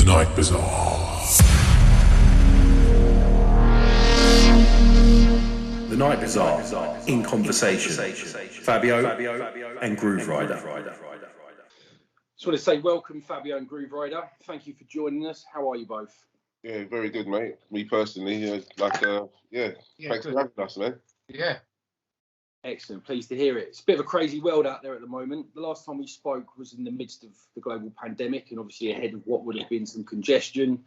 Night Bazaar. The Night Bazaar in conversation. Fabio and Grooverider. Just want to say welcome, Fabio and Grooverider. Thank you for joining us. How are you both? Yeah, very good, mate. Me personally, thanks for having us, man. Yeah. Excellent. Pleased to hear it. It's a bit of a crazy world out there at the moment. The last time we spoke was in the midst of the global pandemic and obviously ahead of what would have been some congestion.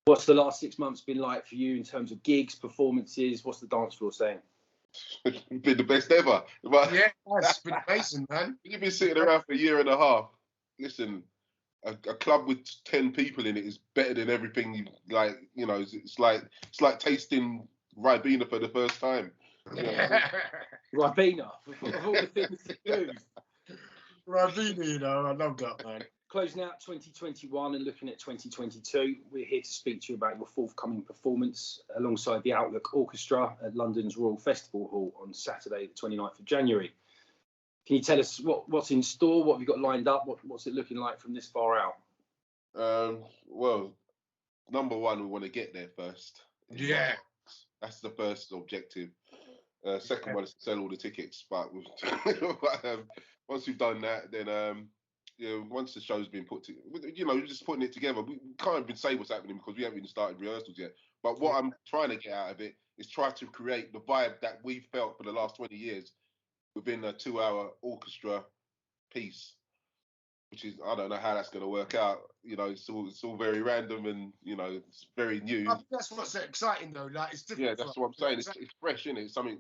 What's the last 6 months been like for you in terms of gigs, performances? What's the dance floor saying? It's been the best ever. But yeah, it's been amazing, man. You've been sitting around for a year and a half. Listen, a club with 10 people in it is better than everything you like. You know, it's like tasting Ribena for the first time. Ribena, of all the things to do. Ribena, you know, I love that, man. Closing out 2021 and looking at 2022, we're here to speak to you about your forthcoming performance alongside the Outlook Orchestra at London's Royal Festival Hall on Saturday, the 29th of January. Can you tell us what's in store? What have you got lined up? What's it looking like from this far out? Well, number one, we want to get there first. Yeah. That's the first objective. Second one is to sell all the tickets. But once we've done that, then once the show's been put together, you're just putting it together. We can't even say what's happening because we haven't even started rehearsals yet. But what I'm trying to get out of it is try to create the vibe that we've felt for the last 20 years within a 2-hour orchestra piece, which is, I don't know how that's going to work out. You know, it's all very random and, it's very new. I think that's what's so exciting, though. Like, it's different. Yeah, that's what I'm saying. It's fresh, isn't it? Something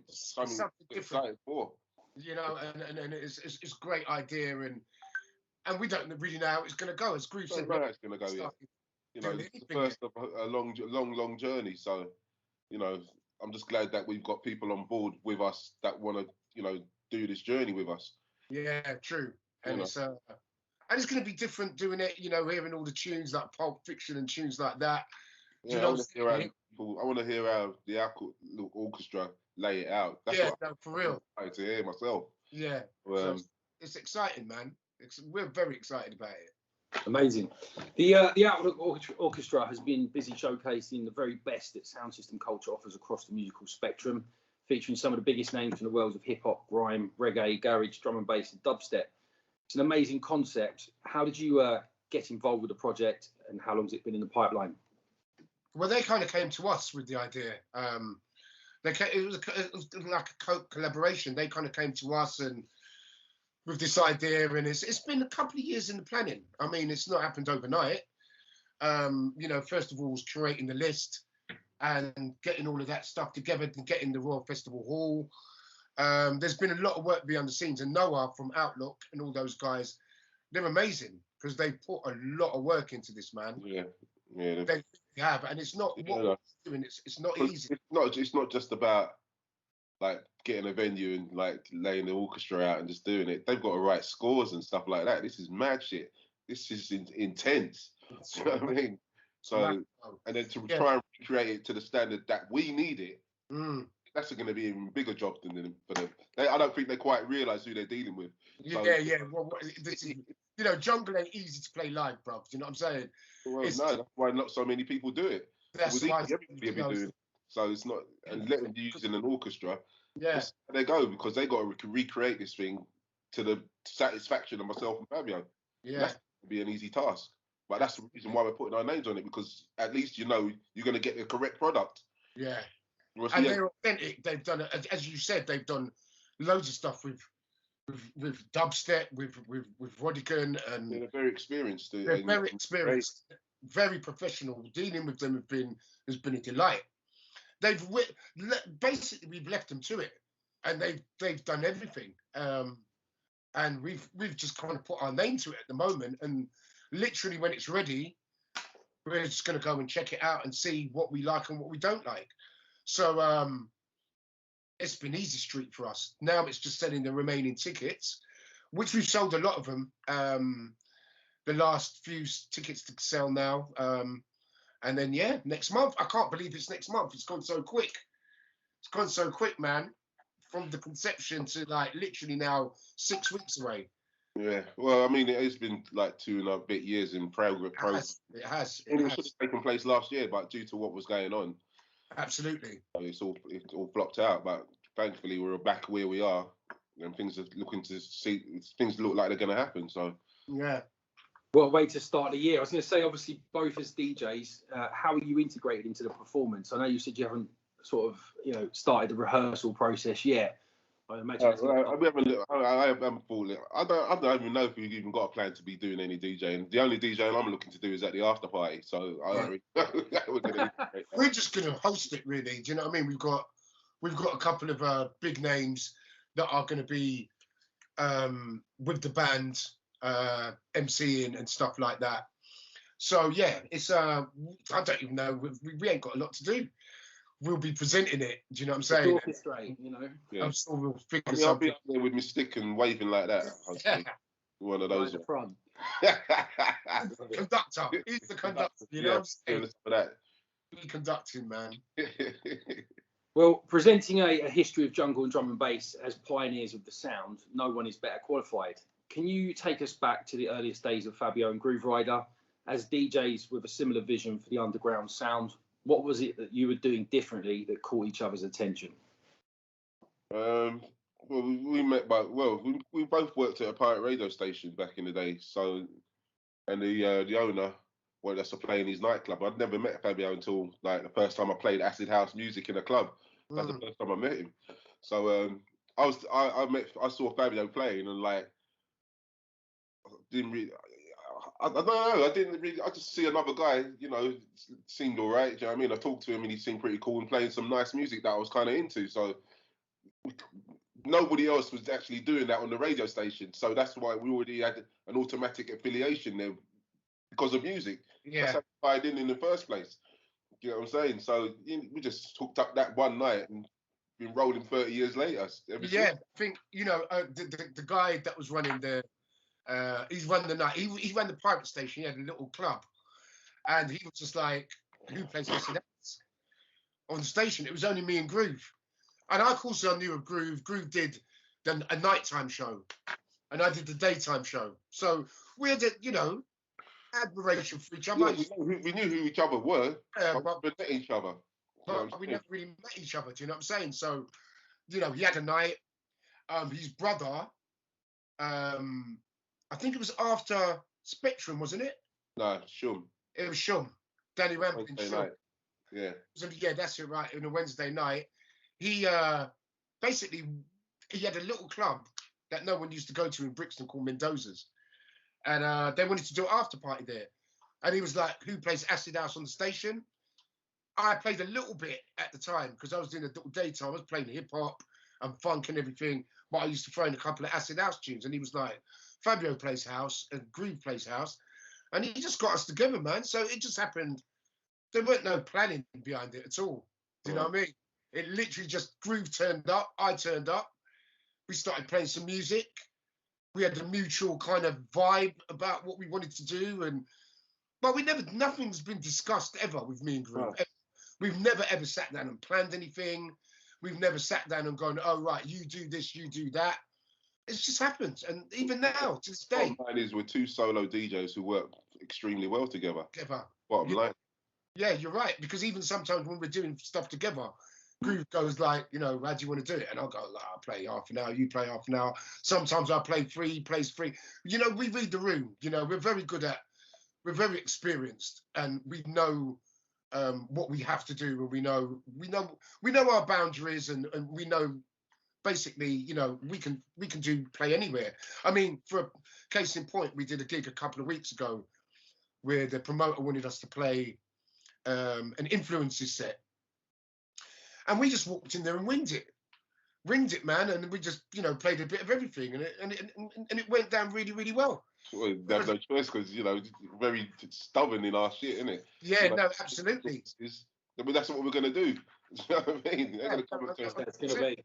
different for. You know, and it's a great idea, and we don't really know how it's going to go. As Groove said, how it's going to go. Yeah. It's the first of a long journey. So, I'm just glad that we've got people on board with us that want to, do this journey with us. Yeah, true. And it's going to be different doing it. Hearing all the tunes like Pulp Fiction and tunes like that. Yeah, I want to hear how the Outlook Orchestra lay it out. That's for real. I like to hear myself. Yeah, so it's exciting, man. We're very excited about it. Amazing. The Outlook Orchestra has been busy showcasing the very best that sound system culture offers across the musical spectrum, featuring some of the biggest names from the worlds of hip hop, grime, reggae, garage, drum and bass, and dubstep. It's an amazing concept. How did you get involved with the project, and how long has it been in the pipeline? Well, they kind of came to us with the idea. It was like a collaboration. They kind of came to us and with this idea, and it's been a couple of years in the planning. I mean, it's not happened overnight. First of all, was curating the list and getting all of that stuff together and getting the Royal Festival Hall. There's been a lot of work behind the scenes, and Noah from Outlook and all those guys, they're amazing because they put a lot of work into this, man. Yeah. They have, and it's not what we're doing. It's not easy. It's not just about like getting a venue and like laying the orchestra out and just doing it. They've got to write scores and stuff like that. This is mad shit. This is intense. You know what I mean? So, and then to try and recreate it to the standard that we need it, that's going to be an even bigger job than them. I don't think they quite realise who they're dealing with. So, Well, this is, jungle ain't easy to play live, bro. You know what I'm saying? Well, no, that's why not so many people do it. That's why everybody be doing it. So it's not, and let them use in an orchestra. Yeah, they go because they got to recreate this thing to the satisfaction of myself and Fabio. Yeah, that's going to be an easy task. But that's the reason why we're putting our names on it, because at least you're going to get the correct product. Yeah, and they're authentic. They've done, as you said, they've done loads of stuff with dubstep, with Rodigan, and they're very experienced. They're very experienced, very professional. Dealing with them has been a delight. Basically we've left them to it, and they've done everything. And we've just kind of put our name to it at the moment, and literally when it's ready, we're just going to go and check it out and see what we like and what we don't like. So it's been easy street for us. Now it's just selling the remaining tickets, which we've sold a lot of them. The last few tickets to sell now. And then, next month. I can't believe it's next month. It's gone so quick. It's gone so quick, man. From the conception to like literally now 6 weeks away. Yeah. Well, I mean, it has been like 2.5 years in progress. It has. And it should have taken place last year, but due to what was going on, Absolutely. it's all flopped out. But thankfully, we're back where we are, and things look like they're going to happen. So Yeah. What a way to start the year. I was going to say, obviously, both as DJs, how are you integrated into the performance? I know you said you haven't sort of, started the rehearsal process yet. I imagine I haven't thought it. I don't even know if we've even got a plan to be doing any DJing. The only DJing I'm looking to do is at the after party. So I don't really know that we're going to. We're just going to host it, really. Do you know what I mean? We've got a couple of big names that are going to be with the band, MCing and stuff like that. So yeah, it's I don't even know. We ain't got a lot to do. We'll be presenting it. Do you know what I'm saying? Orchestrate, Yeah. I'm sure we'll figure I'll something. be up there with my stick and waving like that. One of those. Right front. Conductor. He's the conductor. You know what I'm saying? For that. Be conducting, man. Well, presenting a history of jungle and drum and bass as pioneers of the sound, no one is better qualified. Can you take us back to the earliest days of Fabio and Grooverider as DJs with a similar vision for the underground sound? What was it that you were doing differently that caught each other's attention? Well, we met, but we both worked at a pirate radio station back in the day. So, and the owner wanted us to play in his nightclub. I'd never met Fabio until like the first time I played acid house music in a club. That's the first time I met him. So I saw Fabio playing and like didn't really. I don't know. I didn't really. I just see another guy. Seemed all right. Do you know what I mean? I talked to him and he seemed pretty cool and playing some nice music that I was kind of into. So nobody else was actually doing that on the radio station. So that's why we already had an automatic affiliation there because of music. Yeah. That's how I tied in the first place. You know what I'm saying? So we just hooked up that one night and been rolling 30 years later. Yeah, I think the guy that was running the. He's run the night. He ran the pirate station. He had a little club, and he was just like, "Who plays acid on the station?" It was only me and Groove, and I also knew of Groove. Groove did a nighttime show, and I did the daytime show. So we had admiration for each other. Yeah, we knew who each other were, but we met each other. But we never really met each other. Do you know what I'm saying? So, he had a night. His brother. I think it was after Spectrum, wasn't it? No, Shum. It was Shum. Danny Rampling and Shum. Yeah. So, yeah, that's it, right. On a Wednesday night, he basically he had a little club that no one used to go to in Brixton called Mendoza's, and they wanted to do an after party there. And he was like, "Who plays acid house on the station?" I played a little bit at the time because I was doing a daytime. I was playing hip hop and funk and everything, but I used to throw in a couple of acid house tunes. And he was like, "Fabio plays house and Groove plays house," and he just got us together, man. So it just happened. There weren't no planning behind it at all. Do you know what I mean? It literally just Groove turned up, I turned up. We started playing some music. We had a mutual kind of vibe about what we wanted to do, but nothing's been discussed ever with me and Groove. Right. We've never ever sat down and planned anything. We've never sat down and gone, "Oh right, you do this, you do that." It's just happened, and even now to this day. Bottom line is we're two solo DJs who work extremely well together. Bottom line. Yeah, you're right. Because even sometimes when we're doing stuff together, Groove goes like, "How do you want to do it?" And I'll go, like, "I'll play half an hour, you play half an hour." Sometimes I play 3, he plays 3. We read the room. We're very experienced, and we know what we have to do, and we know our boundaries, and we know basically, we can play anywhere. I mean, for a case in point, we did a gig a couple of weeks ago where the promoter wanted us to play an influences set, and we just walked in there and winged it, man, and we just played a bit of everything, and it went down really, really well. Well, they have no choice because very stubborn in our shit, isn't it? Yeah, no, absolutely. I mean, that's what we're gonna do. Do you know what I mean? They're gonna come That's gonna be.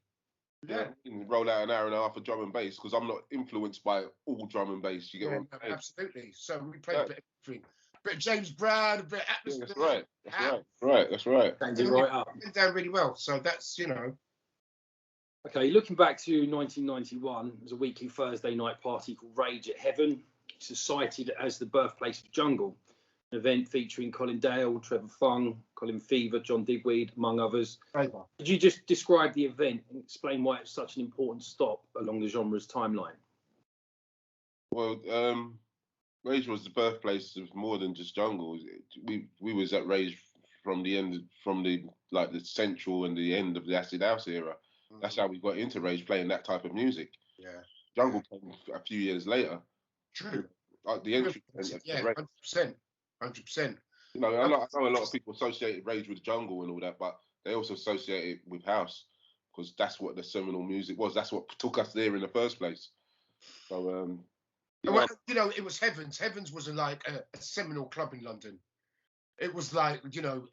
Yeah. Roll out an hour and a half of drum and bass because I'm not influenced by all drum and bass. You get what I'm saying? Absolutely. So we played a bit of everything. A bit of James Brown, a bit of atmosphere. That's right. That's right. Thank you right up. Went down really well. So that's Okay, looking back to 1991, there was a weekly Thursday night party called Rage at Heaven. It's cited as the birthplace of jungle. An event featuring Colin Dale, Trevor Fung, Colin Fever, John Digweed, among others. Could you just describe the event and explain why it's such an important stop along the genre's timeline? Well, Rage was the birthplace of more than just jungle. We was at Rage from the central and the end of the acid house era. That's how we got into Rage, playing that type of music. Yeah. Jungle came a few years later. True. The entry. Yeah, 100%. 100%. You know, I know a lot of people associate Rage with jungle and all that, but they also associate it with house because that's what the seminal music was. That's what took us there in the first place. So, well, you know, it was Heavens. Heavens was like a seminal club in London. It was like, you know,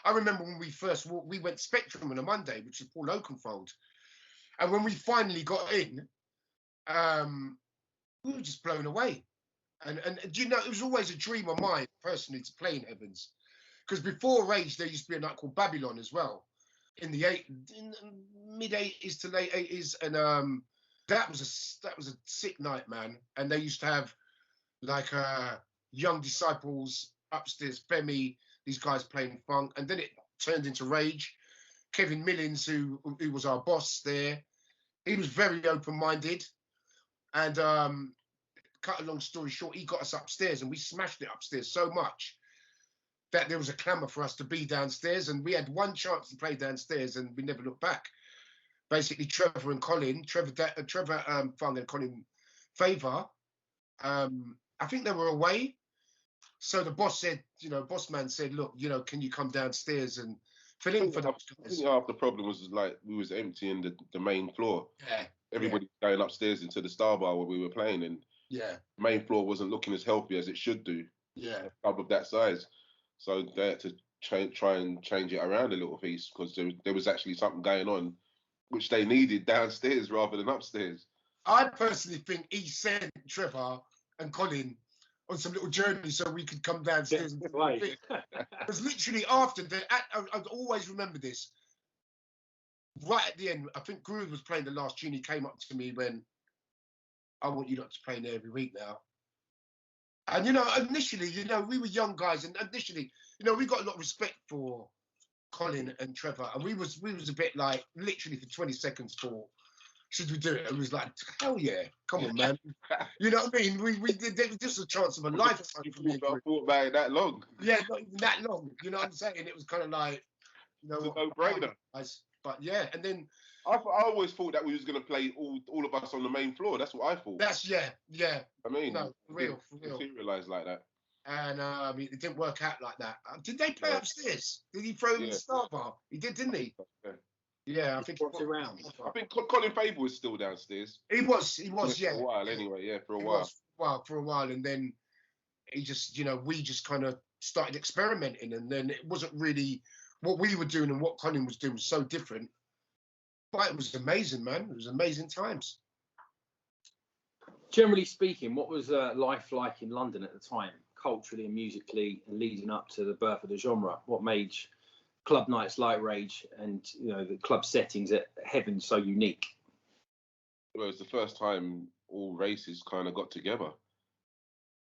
I remember when we first walked, we went Spectrum on a Monday, which is Paul Oakenfold. And when we finally got in, we were just blown away. And you know, it was always a dream of mine, personally, to play in Heavens. Because before Rage, there used to be a night called Babylon as well, in the mid-80s to late 80s. And that was a sick night, man. And they used to have, like, Young Disciples upstairs, Femi, these guys playing funk, and then it turned into Rage. Kevin Millins, who was our boss there, he was very open-minded, and cut a long story short, he got us upstairs, and we smashed it upstairs so much that there was a clamour for us to be downstairs, and we had one chance to play downstairs, and we never looked back. Basically, Trevor and Colin, Trevor Fung and Colin Favor, I think they were away. So the boss said, you know, boss man said, look, you know, can you come downstairs and fill in for those guys? I think half the problem was like we was emptying the main floor. Yeah. Everybody going upstairs into the Star Bar where we were playing, and the main floor wasn't looking as healthy as it should do. Yeah. A club of that size. So they had to try and change it around a little piece because there was actually something going on which they needed downstairs rather than upstairs. I personally think he sent Trevor and Colin on some little journey so we could come downstairs. It was literally after I always remember this. Right at the end, I think Groove was playing the last tune. He came up to me when, I want you not to play there every week now. And, you know, initially, you know, we were young guys, and initially, you know, we got a lot of respect for Colin and Trevor, and we was a bit like, literally for 20 seconds thought, should we do it? And it was like, hell yeah, come on, man. You know what I mean? We did, it was just a chance of a lifetime for me. I thought about it that long. Yeah, not even that long. You know what I'm saying? It was kind of like, you know, it's a no-brainer. But yeah, and then I always thought that we was going to play all of us on the main floor. That's what I thought. That's yeah. I mean, no, for real. Materialised like that. And it didn't work out like that. Did they play upstairs? Did he throw in the Star Bar? He did, didn't he? Yeah, I think he was around. I think Colin Favor was still downstairs. He was, yeah. For a while, anyway. Yeah, for a while, and then he just, you know, we just kind of started experimenting, and then it wasn't really what we were doing and what Colin was doing was so different. But it was amazing, man. It was amazing times. Generally speaking, what was life like in London at the time, culturally and musically, and leading up to the birth of the genre? What made club nights like Rage and, you know, the club settings at Heaven so unique? Well, it was the first time all races kind of got together.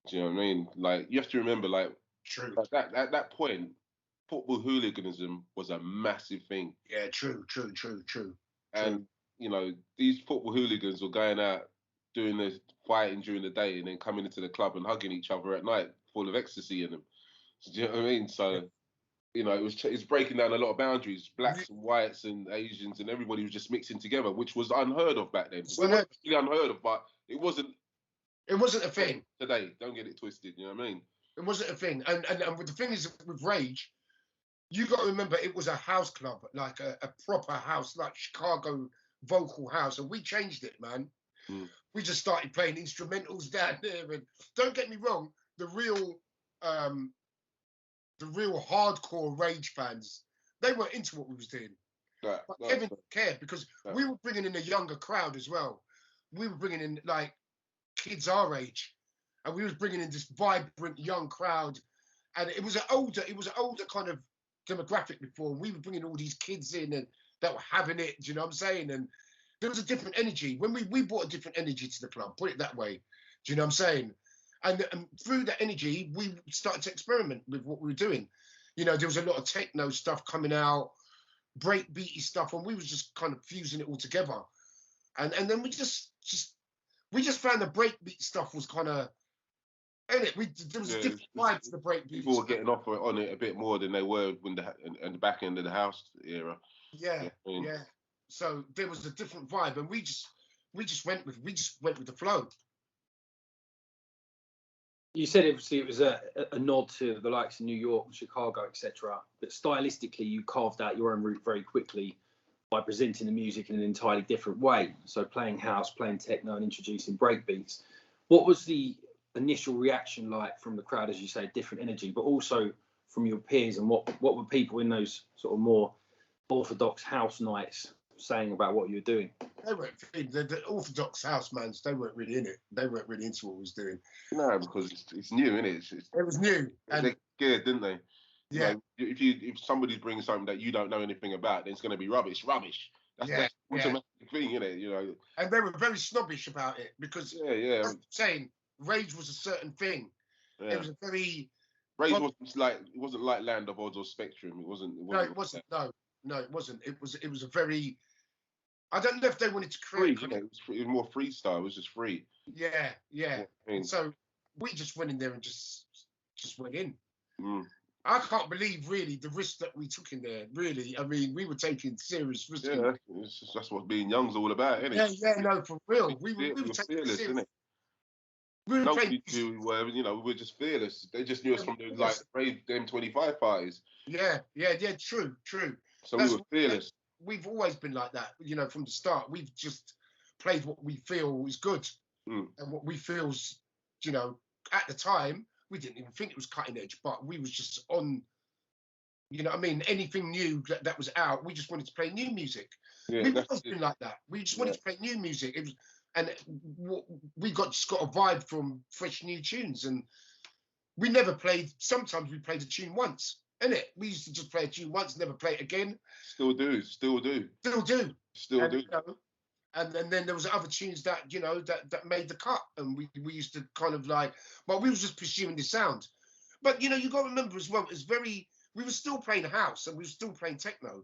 Do you know what I mean? Like, you have to remember, like, true. At that point, football hooliganism was a massive thing. Yeah, true. And, you know, these football hooligans were going out doing the fighting during the day and then coming into the club and hugging each other at night, full of ecstasy in them. Do you know what I mean? So, you know, it's breaking down a lot of boundaries. Blacks and whites and Asians and everybody was just mixing together, which was unheard of back then. It wasn't really unheard of, but it wasn't. It wasn't a thing. Today, don't get it twisted, you know what I mean? It wasn't a thing. And the thing is, with Rage, you got to remember it was a house club, like a proper house, like Chicago vocal house. And we changed it, man. Mm. We just started playing instrumentals down there. And don't get me wrong, the real hardcore Rage fans, they weren't into what we was doing. But Kevin didn't care because we were bringing in a younger crowd as well. We were bringing in like kids our age, and we was bringing in this vibrant young crowd. And it was an older kind of demographic before. We were bringing all these kids in, and that were having it. Do you know what I'm saying? And there was a different energy when we brought a different energy to the club. Put it that way. Do you know what I'm saying? And through that energy, we started to experiment with what we were doing. You know, there was a lot of techno stuff coming out, breakbeaty stuff, and we was just kind of fusing it all together. And then we just found the breakbeat stuff was kind of, and there was a different vibe to the breakbeat. People were getting off on it a bit more than they were when the back end of the house era. Yeah, yeah. So there was a different vibe, and we just went with the flow. You said obviously it was a nod to the likes of New York, Chicago, etc. But stylistically, you carved out your own route very quickly by presenting the music in an entirely different way. So playing house, playing techno, and introducing breakbeats. What was the initial reaction like from the crowd, as you say, different energy, but also from your peers, and what were people in those sort of more orthodox house nights saying about what you were doing? They weren't the orthodox house mans. They weren't really in it. They weren't really into what we was doing. No, because it's new, isn't it? It was new, and they scared, didn't they? Yeah. You know, if somebody's bringing something that you don't know anything about, then it's going to be rubbish. That's automatic thing, isn't it? You know. And they were very snobbish about it because that's I'm saying rage was a certain thing. Yeah. It was a very rage wasn't like Land of Odds or Spectrum. It wasn't. No, it wasn't. No, it wasn't. It was a very. I don't know if they wanted to create. Free, it was more freestyle. It was just free. Yeah. And so we just went in there and just went in. Mm. I can't believe really the risk that we took in there. Really, I mean, we were taking serious risks. Yeah, that's what being young's all about, isn't it? Yeah, no, for real. We were taking fearless, isn't it? We were playing. We were just fearless. They just knew us from the brave M25 parties. Yeah, true. So we were fearless. We've always been like that, you know, from the start. We've just played what we feel is good, and what we feel's, you know, at the time we didn't even think it was cutting edge, but we was just on, you know what I mean? Anything new that was out, we just wanted to play new music. Yeah, We've always been like that. We just wanted to play new music. It was, and we just got a vibe from fresh new tunes, and we never played. Sometimes we played a tune once, innit? We used to just play a tune once, never play it again. Still do. You know, and then there was other tunes that, you know, that made the cut, and we used to kind of like, well, we was just pursuing the sound. But you know, you got to remember as well, we were still playing house and we were still playing techno.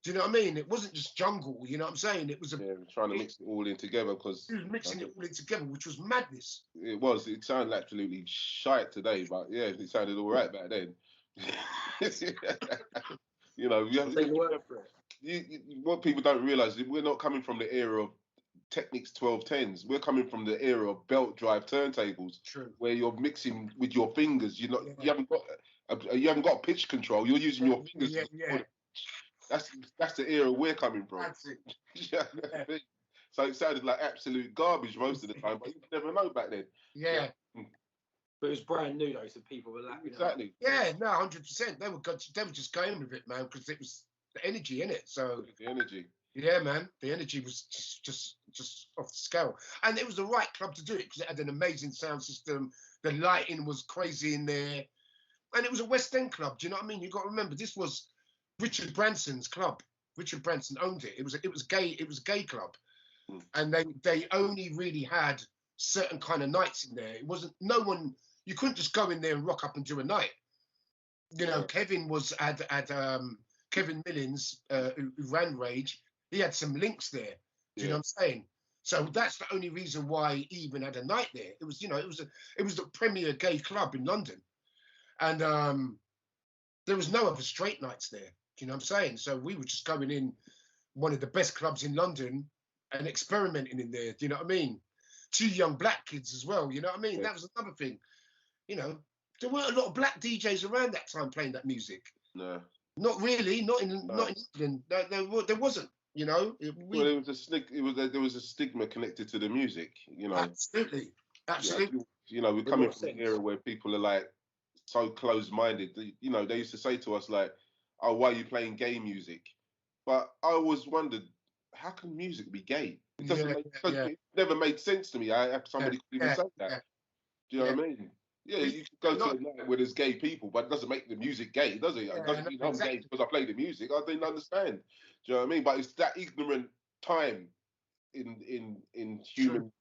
Do you know what I mean? It wasn't just jungle, you know what I'm saying? It was trying to mix it all in together, because we was mixing it all in together, which was madness. It sounded absolutely shite today, but yeah, it sounded all right back then. You know, what people don't realise is we're not coming from the era of Technics 1210s. We're coming from the era of belt drive turntables. True. Where you're mixing with your fingers. You haven't got pitch control. You're using your fingers. Yeah. That's the era we're coming from. That's it. Yeah. So it sounded like absolute garbage most of the time, but you never know back then. Yeah. But it was brand new though, so people were lapping exactly. Yeah, no, 100%. They were just going with it, man, because it was the energy in it. So the energy. Yeah, man, the energy was just off the scale, and it was the right club to do it because it had an amazing sound system. The lighting was crazy in there, and it was a West End club. Do you know what I mean? You got to remember, this was Richard Branson's club. Richard Branson owned it. It was a gay club, and they only really had certain kind of nights in there. It wasn't you couldn't just go in there and rock up and do a night. You know, Kevin Kevin Millins, who ran Rage. He had some links there. Do you know what I'm saying? So that's the only reason why he even had a night there. It was, you know, it was the premier gay club in London, and there was no other straight nights there. Do you know what I'm saying? So we were just going in one of the best clubs in London and experimenting in there. Do you know what I mean? 2 young black kids as well. You know what I mean? That was another thing. You know, there weren't a lot of black DJs around that time playing that music. No. Not really. Not in England. There wasn't. You know. There was a stigma connected to the music. You know. Absolutely. You know, we're coming from an era where people are like so closed-minded. You know, they used to say to us like, "Oh, why are you playing gay music?" But I always wondered, how can music be gay? It never made sense to me. I have somebody could even say that. Do you know what I mean? Yeah, you can go to a night where there's gay people, but it doesn't make the music gay, does it? It doesn't mean I'm gay because I play the music. I didn't understand. Do you know what I mean? But it's that ignorant time in human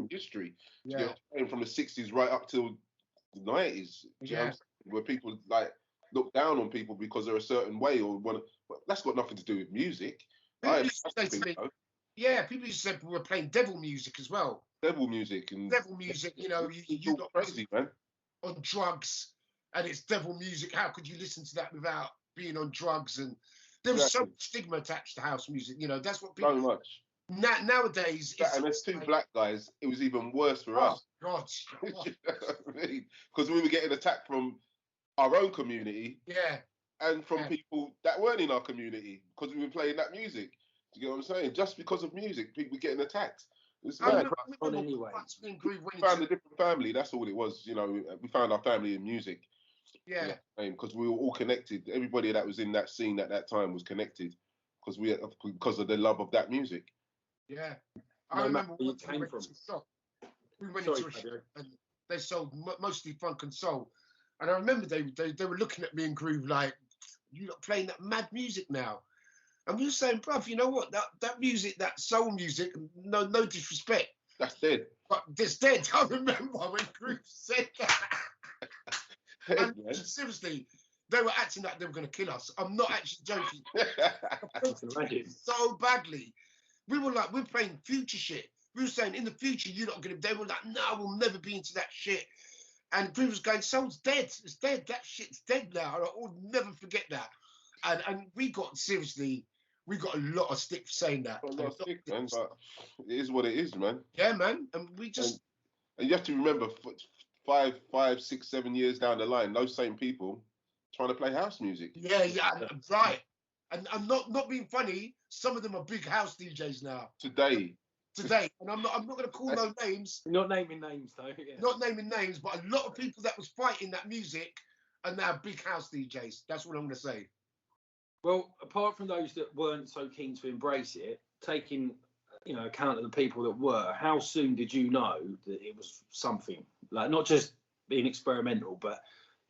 history. Yeah. You know, playing from the 60s right up till the 90s. Do you know what I'm saying? Where people like look down on people because they're a certain way or want to. Well, that's got nothing to do with music. People used to say to me, people used to say we're playing devil music as well. Devil music, you know, you got crazy, man. On drugs, and it's devil music. How could you listen to that without being on drugs? And there was so much stigma attached to house music. You know, that's what people. So much. Nowadays, and there's two black guys. It was even worse for us. God, you know what I mean? Because we were getting attacked from our own community. Yeah. And from people that weren't in our community because we were playing that music. Do you get what I'm saying? Just because of music, people were getting attacked. It's mad. Anyway. We found a different family. That's all it was. You know, we found our family in music. Yeah. Because we were all connected. Everybody that was in that scene at that time was connected because of the love of that music. Yeah. I remember where you came from. We went into a shop and they sold mostly funk and soul. And I remember they were looking at me and Groove like, you're not playing that mad music now. And we were saying, bruv, you know what? That music, that soul music, no disrespect. That's dead. But it's dead. I remember when Groove said that. And seriously, they were acting like they were going to kill us. I'm not actually joking. So badly. We were like, we're playing future shit. We were saying, in the future, you're not going to. They were like, no, we'll never be into that shit. And Groove was going, soul's dead. It's dead. That shit's dead now. And I'll never forget that. And we got a lot of stick for saying that. A lot of stick, man, but it is what it is, man. Yeah, man. And we just. And you have to remember, 5, 6, 7 years down the line, those same people trying to play house music. Yeah, right. And I'm not being funny. Some of them are big house DJs now. Today. And I'm not going to call no names. Not naming names though. Yeah. Not naming names, but a lot of people that was fighting that music are now big house DJs. That's what I'm going to say. Well, apart from those that weren't so keen to embrace it, taking account of the people that were, how soon did you know that it was something like not just being experimental, but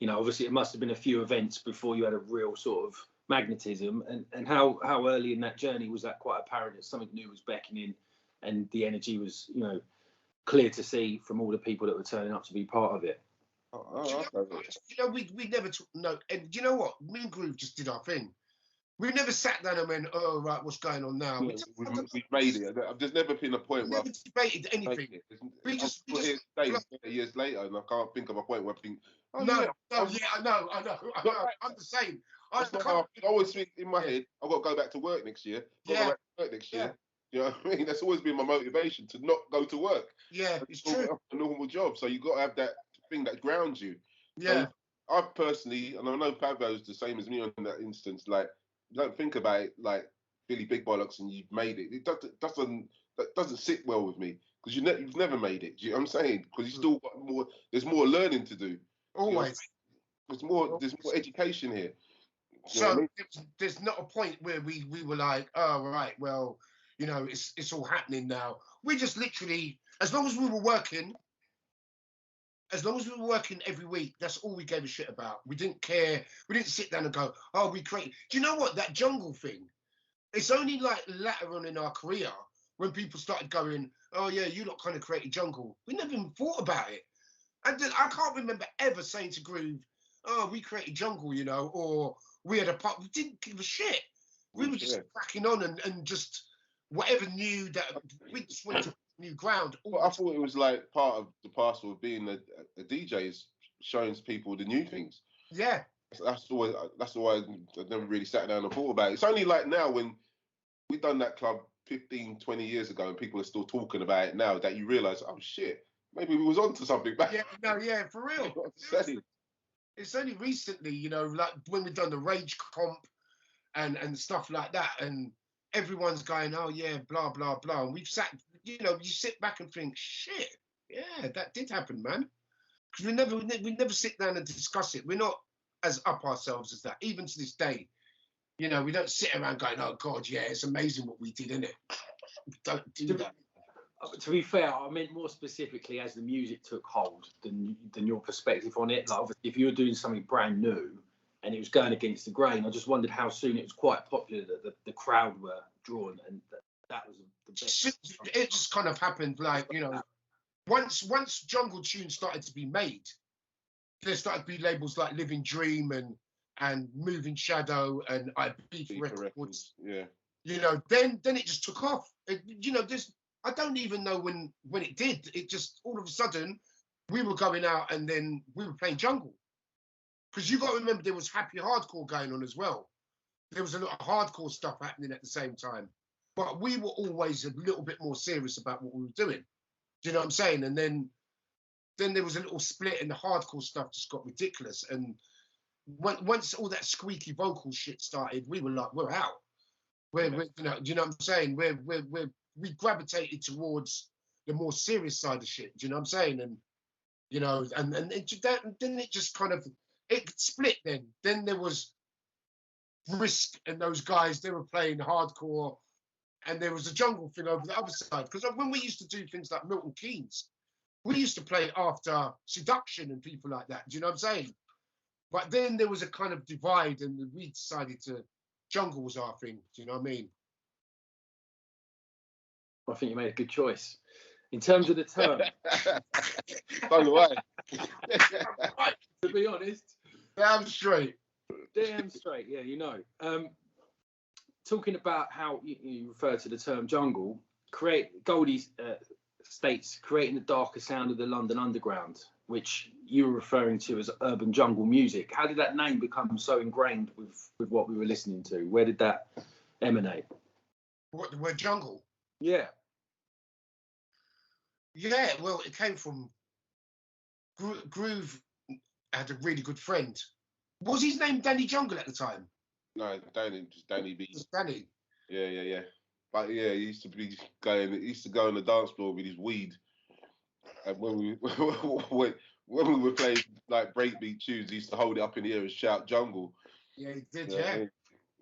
obviously it must have been a few events before you had a real sort of magnetism, and how early in that journey was that quite apparent that something new was beckoning and the energy was clear to see from all the people that were turning up to be part of it? We never took no, and you know what, me and Groove just did our thing. We never sat down and went, oh right, what's going on now? Yeah, we made it. There's never been a point where never debated anything. We just years later, and I can't think of a point where I think, I know. I'm the same. I always think in my head, I've got to go back to work next year. You know what I mean? That's always been my motivation, to not go to work. Yeah, it's true. A normal job. So you've got to have that thing that grounds you. Yeah. So I personally, and I know Fabio's the same as me on that instance, like, you don't think about it like Billy Big Bollocks and you've made it. That doesn't sit well with me, because you've never made it. Do you know what I'm saying? Because you still got more. There's more learning to do. Always. There's more education here. So there's not a point where we were like, oh right, well, it's all happening now. We just literally, as long as we were working every week, that's all we gave a shit about. We didn't care. We didn't sit down and go, oh, we create. Do you know what? That jungle thing, it's only like later on in our career when people started going, oh yeah, you lot kind of created jungle. We never even thought about it. And I can't remember ever saying to Groove, oh, we created jungle, or we had a part. We didn't give a shit. We were just cracking on and just whatever new that we just went to new ground. Well, I thought it was like part of the parcel of being a DJ is showing people the new things. Yeah. That's why I never really sat down and thought about it. It's only like now when we done that club 15, 20 years ago and people are still talking about it now that you realise, oh shit, maybe we was onto something back. Yeah, for real. It's only recently, like when we've done the Rage comp and stuff like that, and everyone's going, oh yeah, blah, blah, blah. And we've sat, you sit back and think, shit, yeah, that did happen, man. Because we never sit down and discuss it. We're not as up ourselves as that, even to this day. We don't sit around going, oh God, yeah, it's amazing what we did, innit? We don't do that. To be fair, I meant more specifically as the music took hold than your perspective on it. Like, obviously, if you were doing something brand new and it was going against the grain, I just wondered how soon it was quite popular that the crowd were drawn, and that was the best. It just kind of happened, like, you know, once jungle tunes started to be made, there started to be labels like Living Dream and Moving Shadow and Beef Records. Yeah. You know, then it just took off. You know, I don't even know when it did. It just all of a sudden we were going out and then we were playing jungle. Because you got to remember there was happy hardcore going on as well. There was a lot of hardcore stuff happening at the same time. But we were always a little bit more serious about what we were doing. Do you know what I'm saying? And then there was a little split and the hardcore stuff just got ridiculous. And once all that squeaky vocal shit started, we were like, we're out. We're you know, do you know what I'm saying? We gravitated towards the more serious side of shit. Do you know what I'm saying? And you know, and then it just kind of it split. Then there was Risk and those guys. They were playing hardcore, and there was a jungle thing over the other side. Because when we used to do things like Milton Keynes, we used to play after Seduction and people like that. Do you know what I'm saying? But then there was a kind of divide, and we decided to jungle was our thing. Do you know what I mean? I think you made a good choice. In terms of the term, By the way, to be honest, Damn straight. damn straight. Yeah, you know. Talking about how you refer to the term jungle, Goldie states creating the darker sound of the London underground, which you were referring to as urban jungle music. How did that name become so ingrained with what we were listening to? Where did that emanate? What, the word jungle? Yeah. Yeah, well, it came from Groove had a really good friend. Was his name Danny Jungle at the time? no, Danny B. It was Danny. Yeah. But yeah, he used to go on the dance floor with his weed. And when we when we were playing like breakbeat tunes, he used to hold it up in the air and shout jungle. Yeah, he did, You know what I yeah. mean?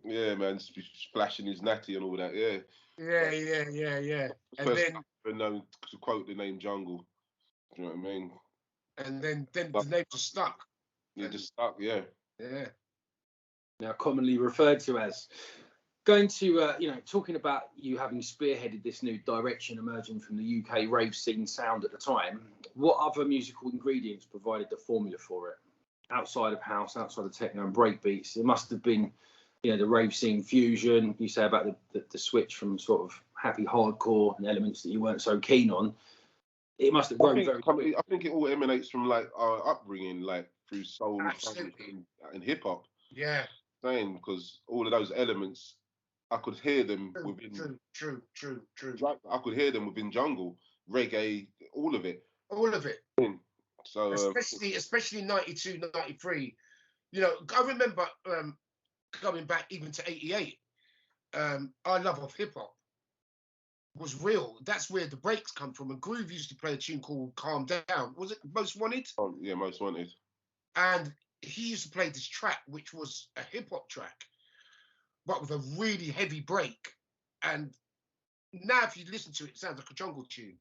Yeah, man, just splashing his natty and all that. Yeah. Yeah. And First then time I've ever known to quote the name jungle. Do you know what I mean? and then the name just stuck. It just stuck. Yeah. Yeah. Now commonly referred to as. Going to, talking about you having spearheaded this new direction emerging from the UK rave scene sound at the time, what other musical ingredients provided the formula for it? Outside of house, outside of techno and breakbeats, it must have been, the rave scene fusion. You say about the switch from sort of happy hardcore and elements that you weren't so keen on. It must have grown very quick. I think it all emanates from like our upbringing, like through soul Absolutely. and hip hop. Yeah. Saying because all of those elements, I could hear them within. True. I could hear them within jungle, reggae, all of it. All of it. So especially 92, 93. You know, I remember going back even to 88. Our love of hip hop was real. That's where the breaks come from. And Groove used to play a tune called Calm Down. Was it Most Wanted? Yeah, Most Wanted. And he used to play this track, which was a hip hop track, but with a really heavy break. And now if you listen to it, it sounds like a jungle tune.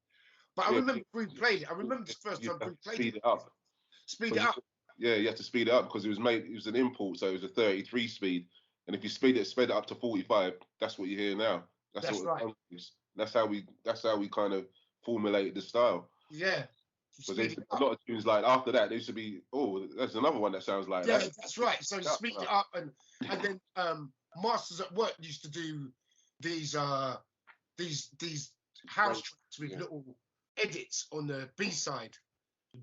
But I remember Groove played it. I remember the first time Groove played it. Speed it up. Speed it up. Yeah, you have to speed it up because it was an import, so it was a 33 speed. And if you sped it up to 45, that's what you hear now. That's what right. That's how we kind of formulate the style. Yeah. Because there's a lot of tunes like after that, there used to be, there's another one that sounds like that. Yeah, that's right. So you speed it up and then Masters at Work used to do these house tracks with little edits on the B-side,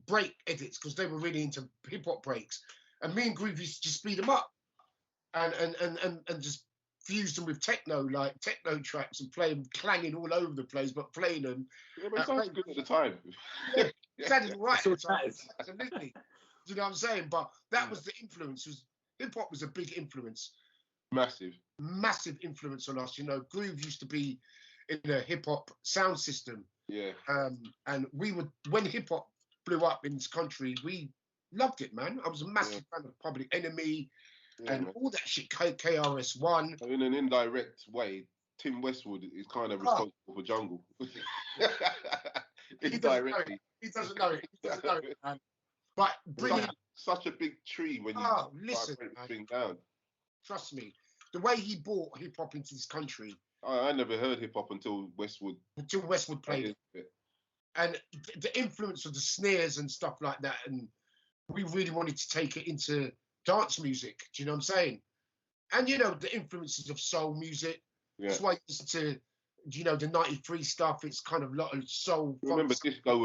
break edits, because they were really into hip-hop breaks. And me and Groove used to just speed them up and just fuse them with techno tracks and play them clanging all over the place, but playing them. Yeah, but it sounded good at the time. Yeah, it sounded right at the time. Nice. Absolutely. Do you know what I'm saying? But that was the influence. Hip-hop was a big influence. Massive influence on us. You know, Groove used to be in a hip-hop sound system. Yeah. And when hip-hop blew up in this country, we loved it, man. I was a massive fan of Public Enemy and all that shit, KRS-One. In an indirect way, Tim Westwood is kind of responsible for Jungle. Indirectly. He doesn't know it. He doesn't know it, man. But bringing such a big tree when you listen, break the thing down. Trust me, the way he brought hip hop into this country. I never heard hip hop until Westwood. Played it. And the influence of the snares and stuff like that, and we really wanted to take it into dance music. Do you know what I'm saying? And you know the influences of soul music. Yeah. That's why I listen to, you know, the '93 stuff. It's kind of a lot of soul. Remember, disco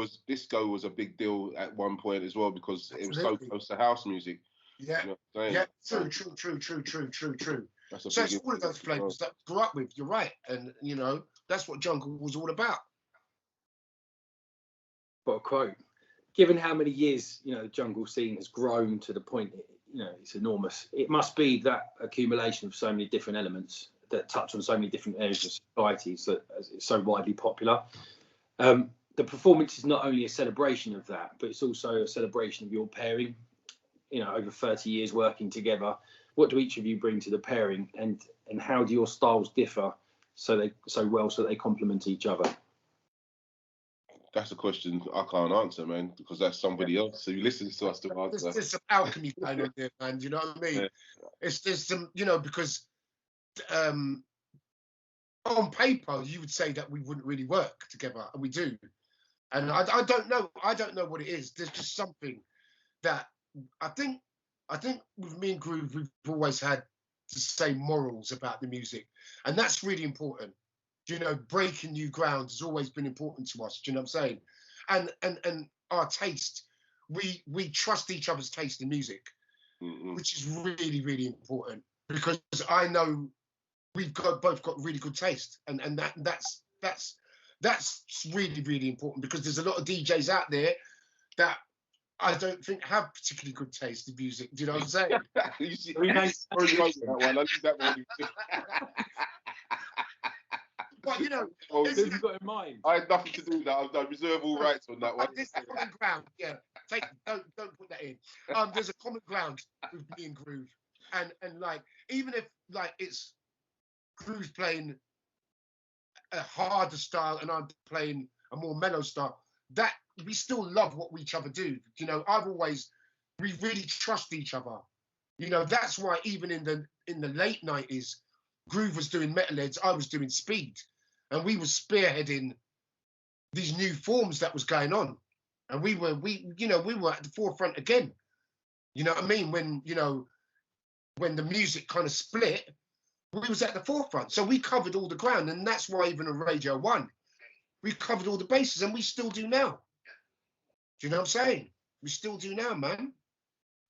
was a big deal at one point as well because it was so close to house music. Yeah, you know yeah, true. So it's all of those flavors that I grew up with. You're right, and you know that's what jungle was all about. What a quote! Given how many years you know the jungle scene has grown to the point, you know, it's enormous. It must be that accumulation of so many different elements that touch on so many different areas of society, so it's so widely popular. The performance is not only a celebration of that, but it's also a celebration of your pairing. You know, over 30 years working together, what do each of you bring to the pairing, and how do your styles differ so they complement each other? That's a question I can't answer, man, because that's somebody else who listens to us to answer. There's some alchemy kind of there, man. You know what I mean? Yeah. There's some, you know, because on paper you would say that we wouldn't really work together, and we do. And I don't know what it is. There's just something that I think with me and Groove, we've always had the same morals about the music, and that's really important. You know, breaking new ground has always been important to us. Do you know what I'm saying? And our taste, we trust each other's taste in music, which is really, really important, because I know we've both got really good taste, and that's really, really important, because there's a lot of DJs out there that I don't think have particularly good taste in music. Do you know what I'm saying? You see, that one. But you know, what have you got in mind? I had nothing to do with that. I reserve all rights on that one. There's a common ground. Yeah, don't put that in. There's a common ground with me and Groove, and like, even if like it's Groove's playing a harder style and I'm playing a more mellow style, that we still love what each other do. You know, we really trust each other. You know, that's why even in the late 90s, Groove was doing metalheads, I was doing speed, and we were spearheading these new forms that was going on, and we were at the forefront again. You know what I mean? When the music kind of split, we was at the forefront, so we covered all the ground, and that's why even on Radio 1, we covered all the bases, and we still do now. Do you know what I'm saying? We still do now, man.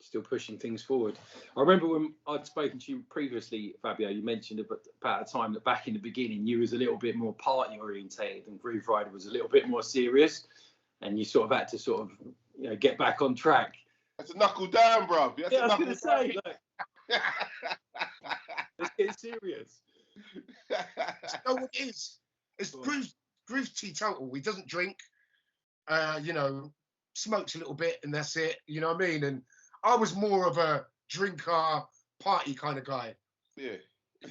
Still pushing things forward. I remember when I'd spoken to you previously, Fabio, you mentioned about a time that back in the beginning you was a little bit more party orientated and Grooverider was a little bit more serious, and you sort of had to sort of get back on track. That's a knuckle down, bro. I was going to say, like, let's get serious. You know what it is? It's Groove's teetotal. He doesn't drink, smokes a little bit, and that's it. You know what I mean? And I was more of a drinker, party kind of guy. Yeah.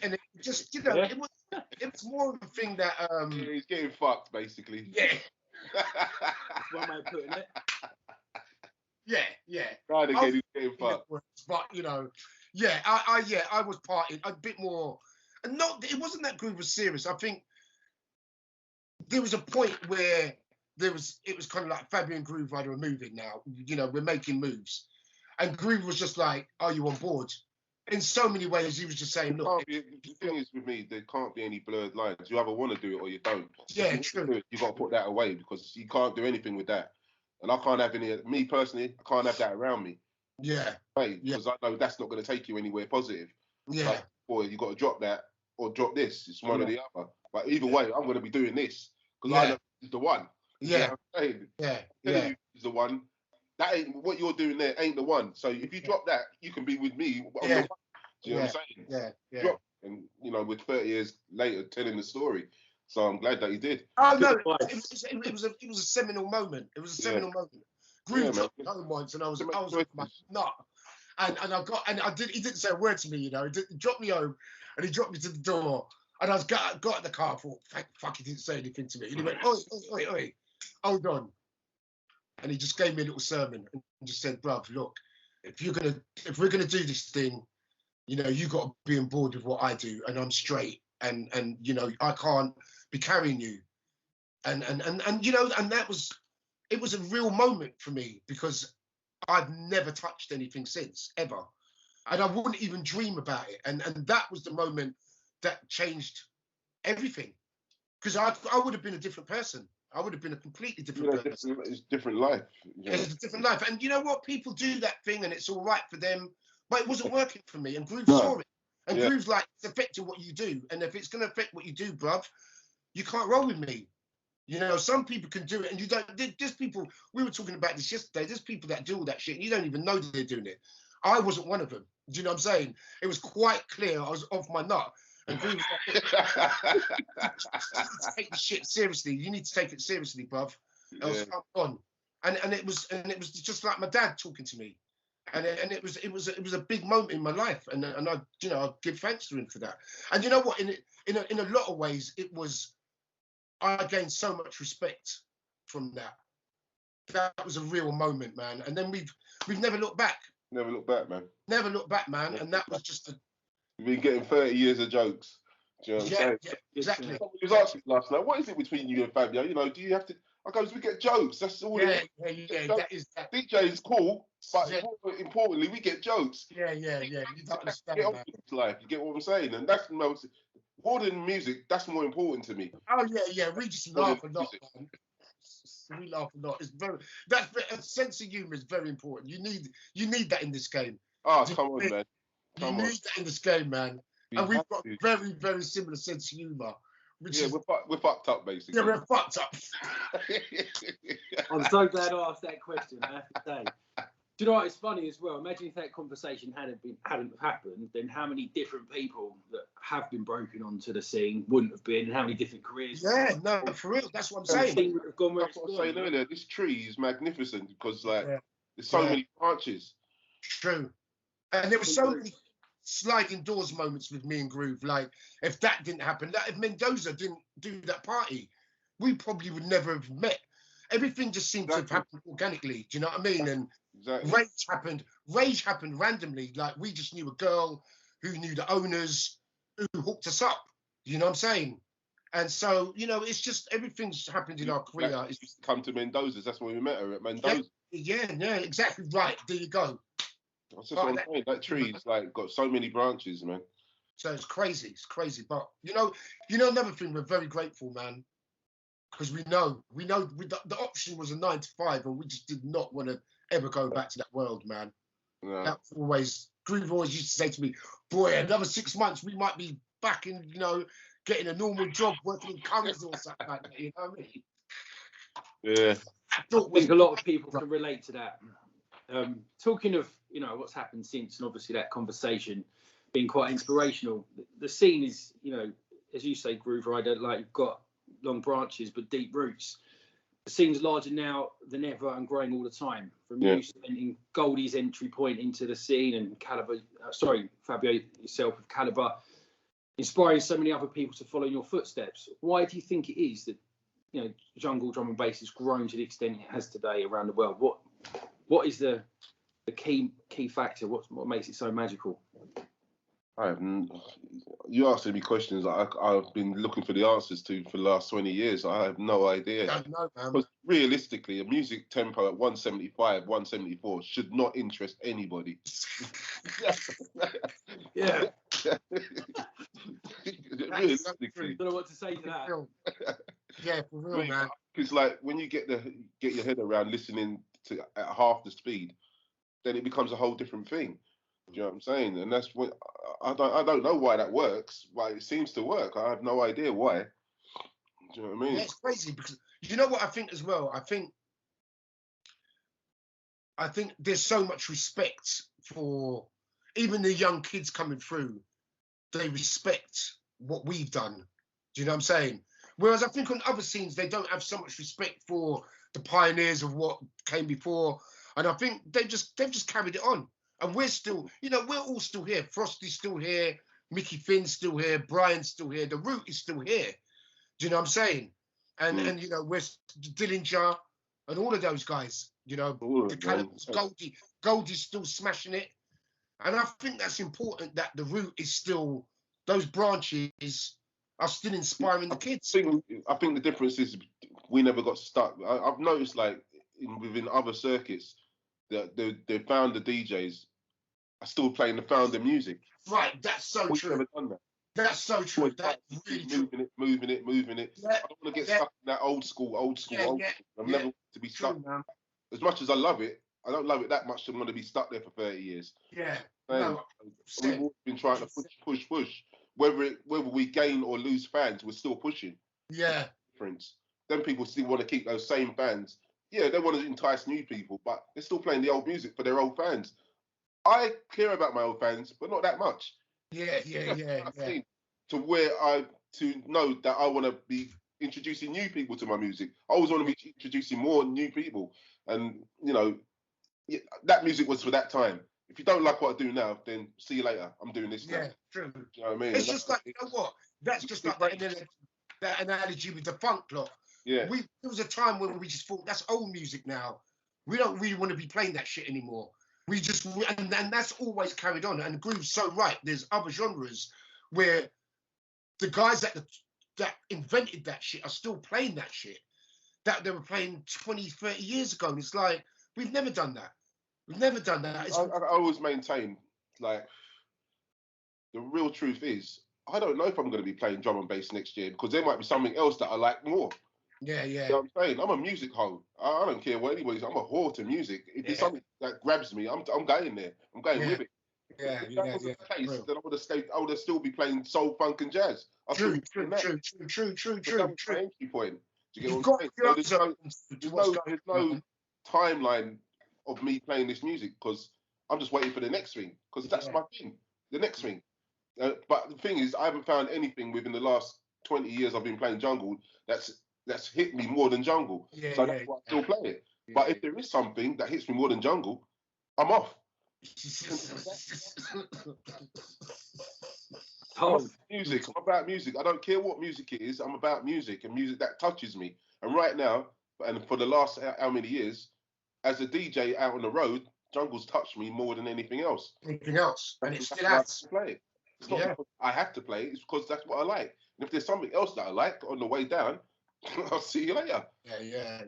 And it just, it was more of a thing that... yeah, he's getting fucked, basically. Yeah. That's one way of putting it. Yeah. Right again, he's getting fucked. But, I was partying a bit more. And it wasn't that Groove was serious. I think there was a point where it was kind of like Fabio and Grooverider are moving now. You know, we're making moves. And Groove was just like, are you on board? In so many ways, he was just saying, look. The thing is with me, there can't be any blurred lines. You either want to do it or you don't. Yeah, true. You've got to put that away, because you can't do anything with that. And I can't have me personally, I can't have that around me. Yeah. Right? Because I know that's not going to take you anywhere positive. Yeah. Like, boy, you got to drop that or drop this. It's one or the other. But either way, I'm going to be doing this, because I know it's the one. Yeah. You know what I'm saying? Yeah. Is the one. That ain't what you're doing there, ain't the one. So if you drop that, you can be with me on the one. Do you know what I'm saying? Yeah. Drop, and we're 30 years later telling the story. So I'm glad that he did. Oh no, it was a seminal moment. It was a seminal moment. Groove dropped me home once, and I was with my nut. And he didn't say a word to me, he dropped me home, and he dropped me to the door, And I got in the car, I thought, thank fuck he didn't say anything to me. And he went, oi, oi, oi, oi, hold on. And he just gave me a little sermon and just said, bruv, look, if we're gonna do this thing, you know, you got to be on board with what I do, and I'm straight, and you know, I can't be carrying you, and you know, and it was a real moment for me, because I've never touched anything since, ever, and I wouldn't even dream about it, and that was the moment that changed everything, because I would have been a different person. I would have been a completely different person. It's different life. It's a different life, and you know what? People do that thing, and it's all right for them. But it wasn't working for me, and Groove saw it. And Groove's like, it's affecting what you do. And if it's going to affect what you do, bruv, you can't roll with me. You know, some people can do it, and you don't. There's people, we were talking about this yesterday, there's people that do all that shit, and you don't even know that they're doing it. I wasn't one of them. Do you know what I'm saying? It was quite clear I was off my nut. And Groove was like, take the shit seriously. You need to take it seriously, bruv. Else I'm on. And it was just like my dad talking to me. And it was a big moment in my life, and I, you know, I give thanks to him for that. And you know what, in a lot of ways, I gained so much respect from that. That was a real moment, man. And then we've never looked back. Never looked back, man. Never looked back, man. And that was just You've been getting 30 years of jokes. Do you know what I'm saying? Yeah, exactly. Somebody was asking last night, what is it between you and Fabio? You know, do you have to? I goes, we get jokes. That's all. Yeah. That is that. DJ is cool, but importantly, we get jokes. Yeah. You don't understand Get on that. with life. You get what I'm saying? And that's more than music. That's more important to me. Oh yeah. We just laugh a lot, man. We laugh a lot. That's a sense of humor is very important. You need that in this game. Oh, come on, man. You need that in this game, man. And we've got a very, very similar sense of humour. We're fucked up, basically. Yeah, we're fucked up. I'm so glad I asked that question, I have to say. Do you know what? It's funny as well. Imagine if that conversation hadn't happened, then how many different people that have been broken onto the scene wouldn't have been, and how many different careers. Yeah, no, for real. That's what I'm saying. The scene would have gone where That's what I was saying earlier. This tree is magnificent because, like, Yeah. there's so many branches. True. And there were so many sliding doors moments with me and Groove. Like, if that didn't happen, if Mendoza didn't do that party, we probably would never have met. Everything just seemed to have happened organically. Do you know what I mean? And Rage happened randomly. Like, we just knew a girl who knew the owners, who hooked us up. You know what I'm saying? And so, you know, it's just everything's happened in our career. It's come to Mendoza's. That's where we met her, at Mendoza. Yeah, exactly right. There you go. That's just what I'm saying. That tree's like got so many branches, man. So it's crazy. But you know, another thing, we're very grateful, man, because we know the option was a 9 to 5, and we just did not want to ever go back to that world, man. No. That's always Groove always used to say to me, boy, another 6 months we might be back in, you know, getting a normal job working in Cummins or something like that. You know what I mean? Yeah. I think a lot of people can relate to that. Talking of, you know, what's happened since, and obviously that conversation being quite inspirational. The scene is, you know, as you say, Grooverider, like, you've got long branches but deep roots. The scene's larger now than ever and growing all the time. From you cementing Goldie's entry point into the scene, and Fabio yourself with Calibre, inspiring so many other people to follow in your footsteps. Why do you think it is that, you know, jungle drum and bass has grown to the extent it has today around the world? What is the key factor? What makes it so magical? You asking me questions that I've been looking for the answers to for the last 20 years. I have no idea. I don't know, man. Because realistically, a music tempo at 175, 174 should not interest anybody. Yeah. Realistically. Don't know what to say to that. Yeah, for real, man. Because, like, when you get your head around listening to at half the speed, then it becomes a whole different thing. Do you know what I'm saying? And that's what I don't know why that works. Why it seems to work. I have no idea why. Do you know what I mean? Yeah, it's crazy, because you know what I think as well. I think there's so much respect for even the young kids coming through. They respect what we've done. Do you know what I'm saying? Whereas I think on other scenes they don't have so much respect for the pioneers of what came before, and I think they've just carried it on. And we're still, you know, we're all still here. Frosty's still here. Mickey Finn's still here, Brian's still here, the root is still here. Do you know what I'm saying? And you know, we're Dillinger and all of those guys, you know, the Cannibals, Goldie's still smashing it. And I think that's important that the root is still, those branches are still inspiring the kids. I think the difference is we never got stuck. I've noticed, like, within other circuits, that they found the DJs are still playing the founder music. Right, that's so We've true. never done that. That's so true. That's really true. Moving it. Yeah, I don't want to get stuck in that old school. I'm never to be stuck. True, man. As much as I love it, I don't love it that much to want to be stuck there for 30 years. Yeah. No, we've always been trying to push. Whether we gain or lose fans, we're still pushing. Yeah. Difference. Then people still want to keep those same fans. Yeah, they want to entice new people, but they're still playing the old music for their old fans. I care about my old fans, but not that much. Yeah. To where to know that I want to be introducing new people to my music. I always want to be introducing more new people, and you know, that music was for that time. If you don't like what I do now, then see you later. I'm doing this now. Yeah, true. You know what I mean? It's just like, you know what? That's just like that analogy with the funk clock. Yeah. There was a time when we just thought that's old music now. We don't really want to be playing that shit anymore. We just, and that's always carried on. And Groove's so right. There's other genres where the guys that invented that shit are still playing that shit that they were playing 20, 30 years ago. And it's like, we've never done that. We've never done that. I always maintain, like, the real truth is, I don't know if I'm going to be playing drum and bass next year because there might be something else that I like more. Yeah. You know what I'm saying? I'm a music hoe. I don't care what anybody's. I'm a whore to music. If there's something that grabs me, I'm going there. I'm going with it. If that wasn't the case, then I would have still be playing soul, funk, and jazz. True. Entry point. Do you get what I'm saying? There's no timeline of me playing this music because I'm just waiting for the next thing because that's my thing. The next thing. But the thing is, I haven't found anything within the last 20 years I've been playing jungle that's hit me more than jungle. So that's why I still play it. But if there is something that hits me more than jungle, I'm off. Music. I'm about music. I don't care what music it is. I'm about music and music that touches me. And right now, and for the last how many years, as a DJ out on the road, jungle's touched me more than anything else. And it still has. Play it. It's not because I have to play it. It's because that's what I like. And if there's something else that I like on the way down, I'll see you later. Yeah.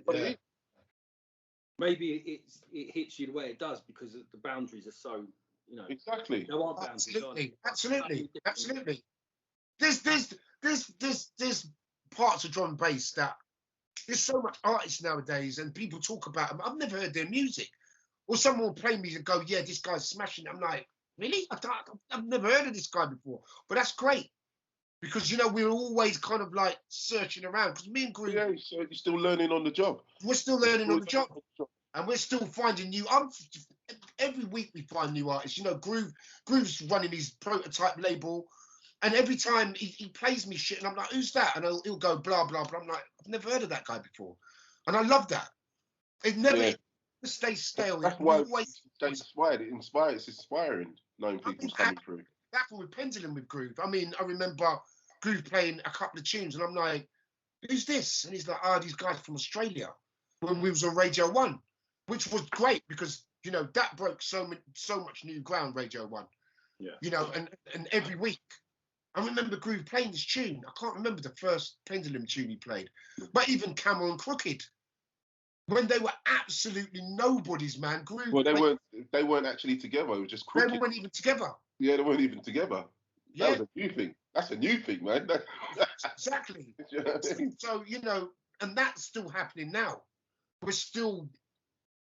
Maybe it hits you the way it does because the boundaries are so, you know. Exactly. There are boundaries. Absolutely. There's parts of drum and bass that there's so much artists nowadays and people talk about them. I've never heard their music. Or someone will play me and go, yeah, this guy's smashing. I'm like, really? I've never heard of this guy before. But that's great. Because, you know, we're always kind of like searching around. Because me and Groove... Yeah, so you're still learning on the job. We're still learning on the job. And we're still finding new... every week we find new artists. You know, Groove's running his prototype label. And every time he plays me shit, and I'm like, who's that? And he'll go, blah, blah, blah. I'm like, I've never heard of that guy before. And I love that. It never stays stale. That's why it's inspiring knowing people's coming through. That's what we're pendulum with Groove. I mean, I remember Groove playing a couple of tunes, and I'm like, who's this? And he's like, these guys from Australia, when we was on Radio 1, which was great because, you know, that broke so much new ground, Radio 1. Yeah. You know, and every week. I remember Groove playing this tune. I can't remember the first pendulum tune he played, but even Camel and Crooked, when they were absolutely nobodies, man. Groove. Well, they weren't actually together. It was just Crooked. They weren't even together. Yeah, they weren't even together. Yeah. That was a new thing. That's a new thing, man. Exactly. You know what I mean? So, you know, and that's still happening now. We're still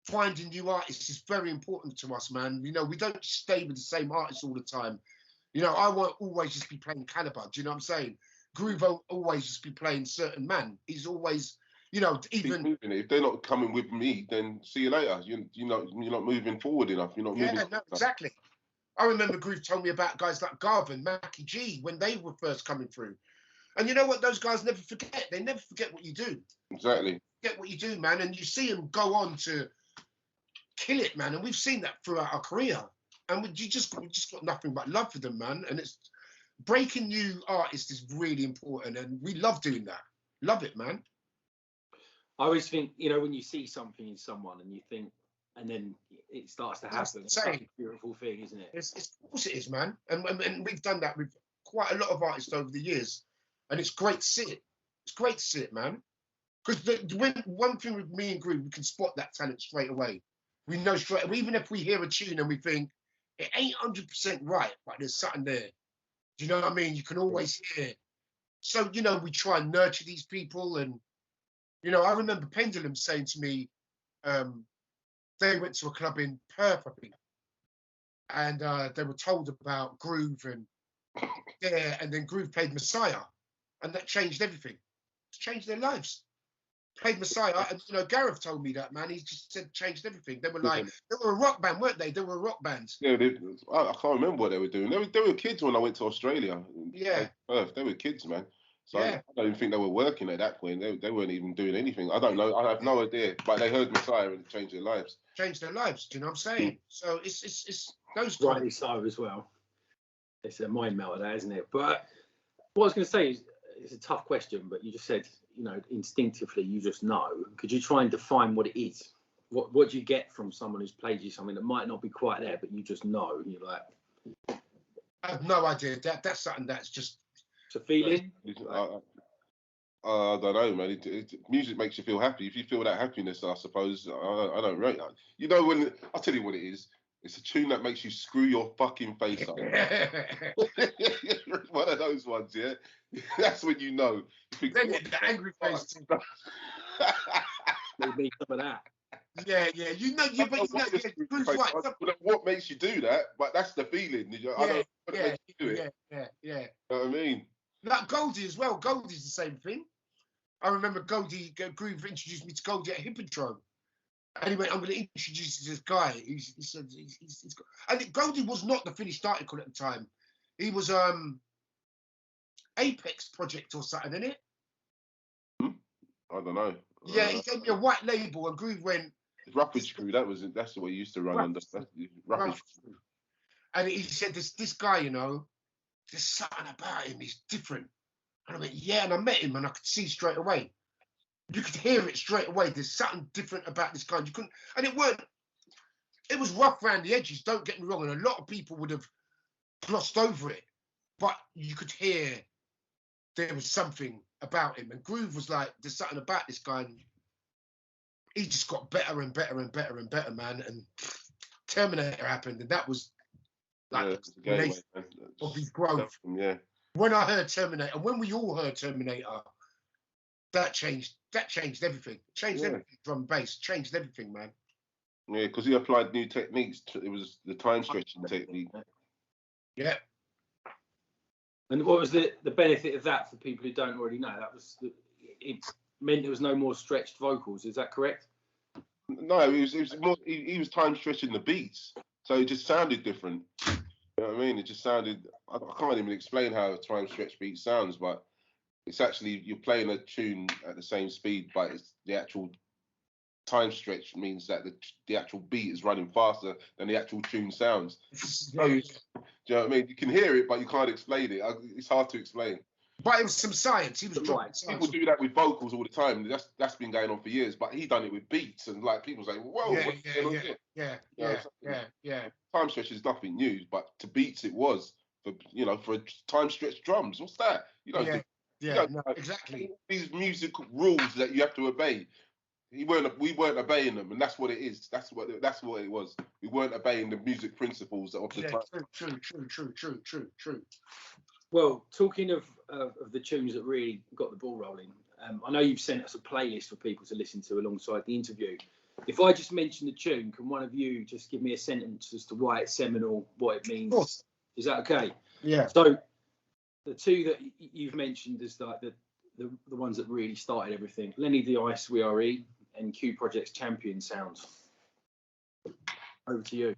finding new artists. It's very important to us, man. You know, we don't stay with the same artists all the time. You know, I won't always just be playing Caliber. Do you know what I'm saying? Groove won't always just be playing certain man. He's always, you know, even... If they're not coming with me, then see you later. You're not moving forward enough. You're not moving. Yeah, no, exactly. I remember Groove told me about guys like Garvin, Mackie G, when they were first coming through. And you know what? Those guys never forget. They never forget what you do. Exactly. Forget what you do, man. And you see them go on to kill it, man. And we've seen that throughout our career. And we just got nothing but love for them, man. And breaking new artists is really important, and we love doing that. Love it, man. I always think, you know, when you see something in someone and you think, and then it starts to happen. It's such a beautiful thing, isn't it? It's of course it is, man. And we've done that with quite a lot of artists over the years, and it's great to see it. It's great to see it, man. Because one thing with me and Groove, we can spot that talent straight away. We know straight, even if we hear a tune and we think it ain't 100% right, but there's something there. Do you know what I mean? You can always hear. So, you know, we try and nurture these people. And, you know, I remember Pendulum saying to me, they went to a club in Perth, I think, and they were told about Groove and then Groove played Messiah, and that changed everything. It's changed their lives. Played Messiah, and you know, Gareth told me that, man. He just said changed everything. They were like, they were a rock band, weren't they? They were a rock band. Yeah, I can't remember what they were doing. They were kids when I went to Australia. Yeah, Perth. They were kids, man. So yeah. I don't even think they were working at that point. They weren't even doing anything. I don't know. I have no idea. But they heard Messiah and it changed their lives. Changed their lives. Do you know what I'm saying? So it's those rightly so as well. It's a mind melter, that, isn't it? But what I was going to say is, it's a tough question, but you just said, you know, instinctively you just know. Could you try and define what it is? What do you get from someone who's played you something that might not be quite there, but you just know? And you're like, I have no idea. That's something that's just. It's a feeling. I don't know, man. Music makes you feel happy. If you feel that happiness, I suppose, I don't rate. You know, when I'll tell you what it is. It's a tune that makes you screw your fucking face up. One of those ones, yeah. That's when you know. Then the angry face. Maybe some of that. Yeah. You know, what makes you do that? But that's the feeling. I don't know what makes you do it. Yeah. You know what I mean? Like Goldie as well. Goldie's the same thing. I remember Groove introduced me to Goldie at Hippodrome. And he went, I'm going to introduce you to this guy. He said, he's got... And Goldie was not the finished article at the time. He was Apex Project or something, innit? I don't know. Yeah, he gave me a white label, and Groove went... Rapid Crew, that's the way he used to run under. Rapid Crew. And he said, this guy, you know, there's something about him, he's different. And I went, yeah, and I met him, and I could see straight away. You could hear it straight away. There's something different about this guy. You couldn't, and it was rough around the edges, don't get me wrong, and a lot of people would have glossed over it, but you could hear there was something about him. And Groove was like, there's something about this guy, and he just got better and better and better and better, man. And Terminator happened, and that was like the of his growth. Yeah. When I heard Terminator, when we all heard Terminator, that changed everything. Changed everything. Drum and bass changed everything, man. Yeah, because he applied new techniques. It was the time stretching technique. Yeah. And what was the benefit of that for people who don't already know? That was it meant there was no more stretched vocals. Is that correct? No, it was more. He was time stretching the beats, so it just sounded different. You know what I mean? It just sounded. I can't even explain how a time stretch beat sounds, but it's actually you're playing a tune at the same speed, but it's the actual time stretch means that the actual beat is running faster than the actual tune sounds. Do you know what I mean? You can hear it, but you can't explain it. It's hard to explain. But it was some science. He was right. People do that with vocals all the time. That's been going on for years. But he done it with beats, and like people say, "Whoa, what's going on here?" Yeah. Time stretch is nothing new, but to beats it was for time stretch drums. What's that? Exactly. These music rules that you have to obey. We weren't obeying them, and that's what it is. That's what it was. We weren't obeying the music principles of the time. True. Well, talking of the tunes that really got the ball rolling, I know you've sent us a playlist for people to listen to alongside the interview. If I just mention the tune, can one of you just give me a sentence as to why it's seminal, what it means? Of course. Is that okay? Yeah. So the two that you've mentioned is like the ones that really started everything. Lenny the Ice, We Are E, and Q Project's Champion Sounds. Over to you.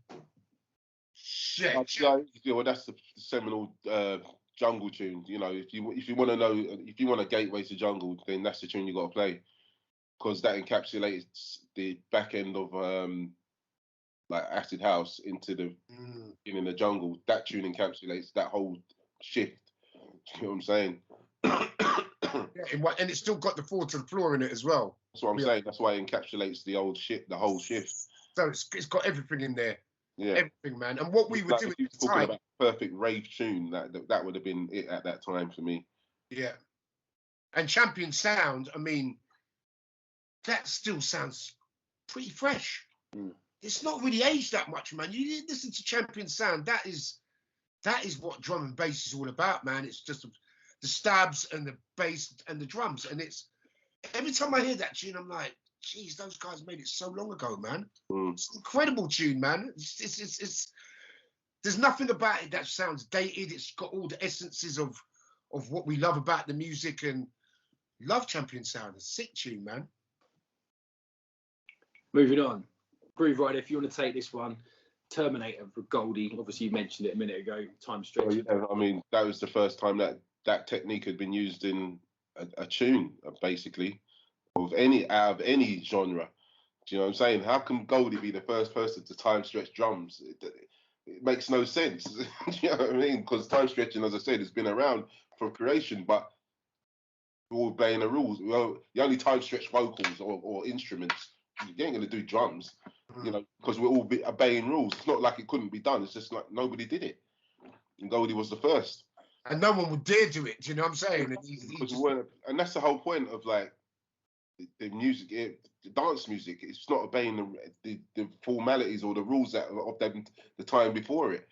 Shit. Well, that's the seminal jungle tune. You know, if you want to know, if you want a gateway to jungle, then that's the tune you got to play, because that encapsulates the back end of like acid house into the in the jungle. That tune encapsulates that whole shift You know what I'm saying? Yeah, and it's still got the forward to the floor in it as well. That's what I'm saying. That's why it encapsulates the old shit, the whole shift. So it's got everything in there. Yeah, everything, man. And what we were doing if you at the talking time, about perfect rave tune, that would have been it at that time for me. yeah. And Champion Sound, I mean, that still sounds pretty fresh. It's not really aged that much, man. You listen to Champion Sound, that is what drum and bass is all about, man. It's just the stabs and the bass and the drums. And it's every time I hear that tune, I'm like, geez, those guys made it so long ago, man. It's an incredible tune, man. It's there's nothing about it that sounds dated. It's got all the essences of what we love about the music, and love Champion Sound. A sick tune, man. Moving on. Grooverider, if you want to take this one, Terminator for Goldie. Obviously, you mentioned it a minute ago. Time stretch. Well, yeah, I mean, that was the first time that technique had been used in a tune, basically, out of any genre. Do you know what I'm saying? How can Goldie be the first person to time stretch drums? It makes no sense. Do you know what I mean? Because time stretching, as I said, has been around for creation, but we're all obeying the rules. Well, you only time stretch vocals or instruments. You ain't gonna do drums, you know, because we're all obeying rules. It's not like it couldn't be done. It's just like nobody did it, and Goldie was the first. And no one would dare do it. Do you know what I'm saying? And that's the whole point of like the music, the dance music. It's not obeying the formalities or the rules of the time before it.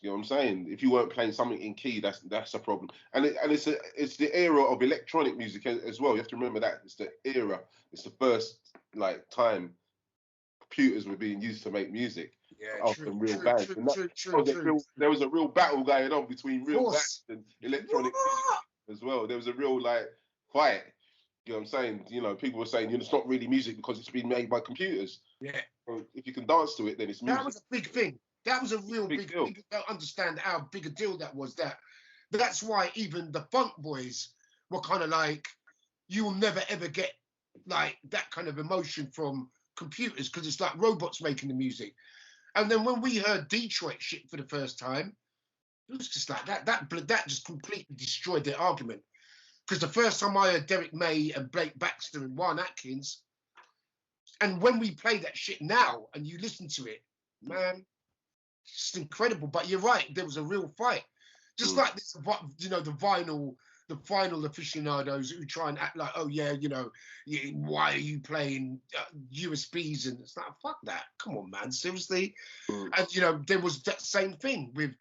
You know what I'm saying? If you weren't playing something in key, that's a problem. And it's the era of electronic music as well. You have to remember that it's the era. It's the first time computers were being used to make music. Yeah, real bands. There was a real battle going on between real bands and electronic music as well. There was a real like fight. You know what I'm saying? You know, people were saying, it's not really music because it's been made by computers. Yeah. So if you can dance to it, then it's music. That was a big thing. That was a real big deal. People don't understand how big a deal that was. That's why even the funk boys were kind of like, you will never ever get like that kind of emotion from computers because it's like robots making the music. And then when we heard Detroit shit for the first time, it was just like that just completely destroyed their argument. Because the first time I heard Derek May and Blake Baxter and Juan Atkins, and when we play that shit now and you listen to it, man, it's incredible. But you're right, there was a real fight. Just like this, you know, the vinyl aficionados who try and act like, oh yeah, you know, why are you playing USBs? And it's like, fuck that. Come on, man, seriously. And you know, there was that same thing with,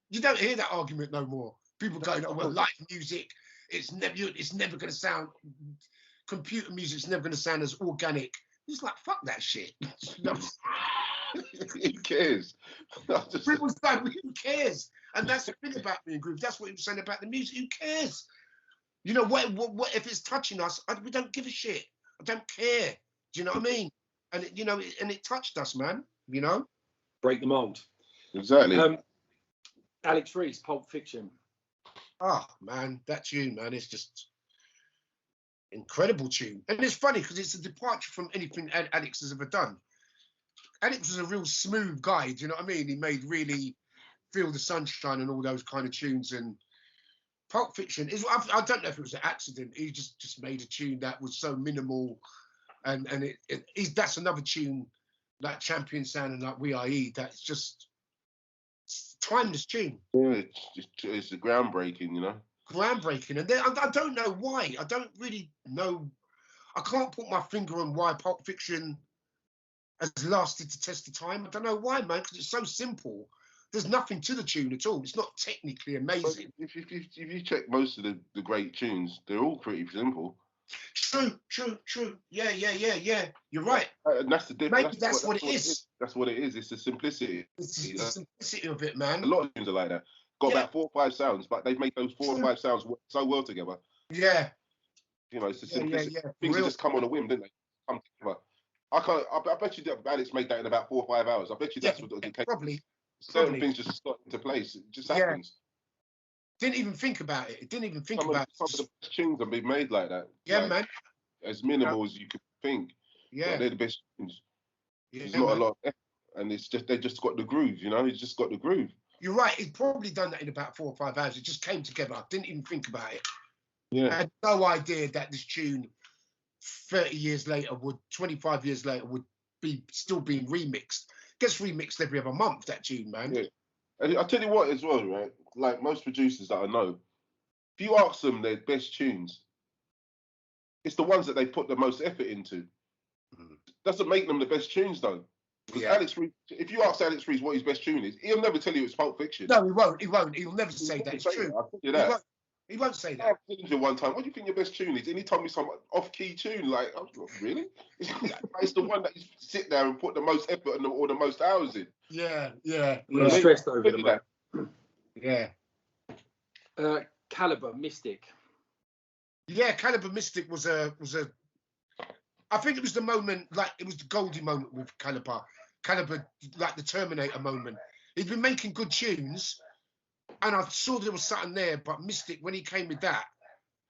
you don't hear that argument no more. People going, oh well, live music, it's never going to sound, computer music's never going to sound as organic. It's like, fuck that shit. Who cares? People say, who cares? And that's the thing about me and Groove. That's what he was saying about the music. Who cares? You know, what if it's touching us? We don't give a shit. I don't care. Do you know what I mean? And it touched us, man. You know, break the mold. Exactly. Alex Reese, Pulp Fiction. Oh man, that tune, man, it's just incredible tune. And it's funny because it's a departure from anything Alex has ever done. Alex was a real smooth guy. Do you know what I mean? He made really Feel the Sunshine and all those kind of tunes. And Pulp Fiction is, I don't know if it was an accident. He just made a tune that was so minimal, and that's another tune like Champion Sound and like We Are E. That's just timeless tune. Yeah, it's groundbreaking, you know. Groundbreaking, and I don't know why. I don't really know. I can't put my finger on why Pulp Fiction has lasted the test of time. I don't know why, man, because it's so simple. There's nothing to the tune at all. It's not technically amazing. If you check most of the great tunes, they're all pretty simple. True. Yeah. You're right. And that's the difference. Maybe that's what it is. That's what it is. It's the simplicity. It's the simplicity of it, man. A lot of tunes are like that. Got about 4 or 5 sounds, but they've made those 4 or 5 sounds work so well together. Yeah. You know, it's the simplicity. Yeah. Things just come on a whim, didn't they? Come together. I bet you Alex made that in about 4 or 5 hours. I bet you that's what it came. Probably. Certain things just slot into place. It just happens. Didn't even think about it. Some of the best tunes have been made like that. Yeah, like, man. As minimal as you could think. Yeah. They're the best tunes. Yeah, There's not a lot of effort, and it's just they just got the groove, you know. It's just got the groove. you're right. He'd probably done that in about 4 or 5 hours. It just came together. I didn't even think about it. Yeah. I had no idea that this tune 30 years later 25 years later would be still being remixed. Gets remixed every other month, that tune, man. Yeah. And I tell you what as well, right? Like most producers that I know, if you ask them their best tunes, it's the ones that they put the most effort into. Doesn't make them the best tunes though. Because Alex Reed, if you ask Alex Reed what his best tune is, he'll never tell you it's Pulp Fiction. No, he won't. He won't. He'll never say that. It's true. I'll tell you that. He won't say that. I asked him one time, what do you think your best tune is? And he told me some off-key tune. Like, I was like, really? It's the one that you sit there and put the most effort and or the most hours in. Yeah. You're stressed over them, that. Yeah. Calibre, Mystic. Yeah, Calibre Mystic was a. I think it was the moment, like it was the Goldie moment with Calibre, like the Terminator moment. He'd been making good tunes, and I saw there was something there. But Mystic, when he came with that,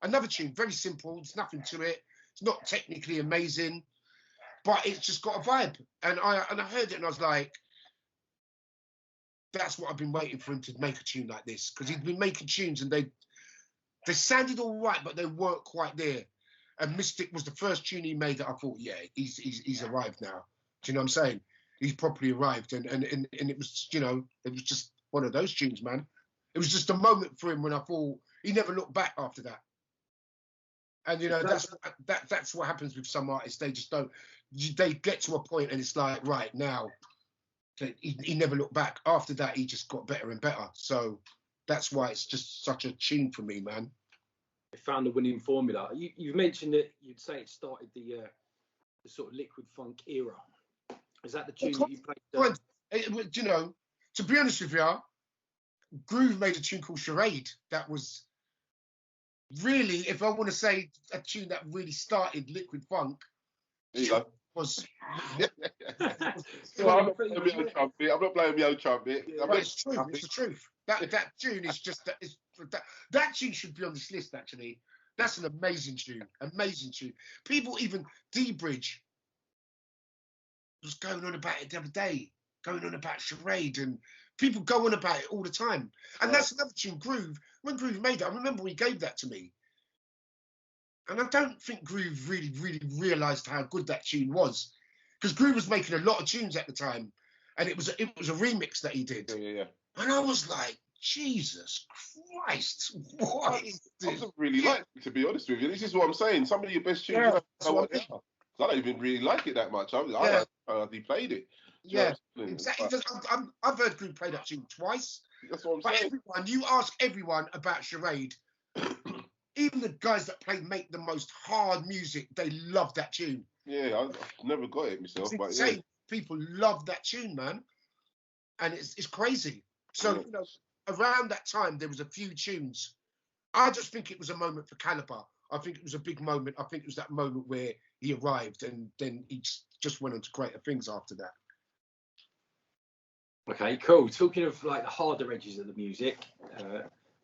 another tune, very simple. There's nothing to it. It's not technically amazing, but it's just got a vibe. And I heard it, and I was like, that's what I've been waiting for him to make a tune like this, because he'd been making tunes and they sounded all right, but they weren't quite there. And Mystic was the first tune he made that I thought, yeah, he's arrived now. Do you know what I'm saying? He's properly arrived, and it was, you know, it was just one of those tunes, man. It was just a moment for him when I thought he never looked back after that. And you know, that's what happens with some artists. They just don't. They get to a point and it's like, right now, he never looked back. After that, he just got better and better. So that's why it's just such a tune for me, man. They found the winning formula. You've mentioned that you'd say it started the sort of liquid funk era. Is that the tune that you played? You know, to be honest with you, Groove made a tune called Charade. That was really, if I want to say a tune that really started liquid funk, was. I'm not playing the old trumpet. But it's true. It's the truth. That tune is just that tune should be on this list. Actually, that's an amazing tune. Amazing tune. People, even D-Bridge was going on about it the other day, going on about Charade, and people go on about it all the time. And that's another tune, Groove. When Groove made it, I remember he gave that to me. And I don't think Groove really realised how good that tune was. Because Groove was making a lot of tunes at the time. And it was a remix that he did. Yeah. And I was like, Jesus Christ, what is this? I don't really like it, to be honest with you. This is what I'm saying. Some of your best tunes, I don't even really like it that much. I like how he played it. Yeah, exactly. I've heard Groove play that tune twice. That's what I'm saying. You ask everyone about Charade, even the guys that make the most hard music, they love that tune. Yeah, I've never got it myself. But yeah. People love that tune, man. And it's crazy. So, you know, around that time, there was a few tunes. I just think it was a moment for Calibre. I think it was a big moment. I think it was that moment where he arrived and then he just went on to greater things after that. Okay, cool. Talking of like the harder edges of the music,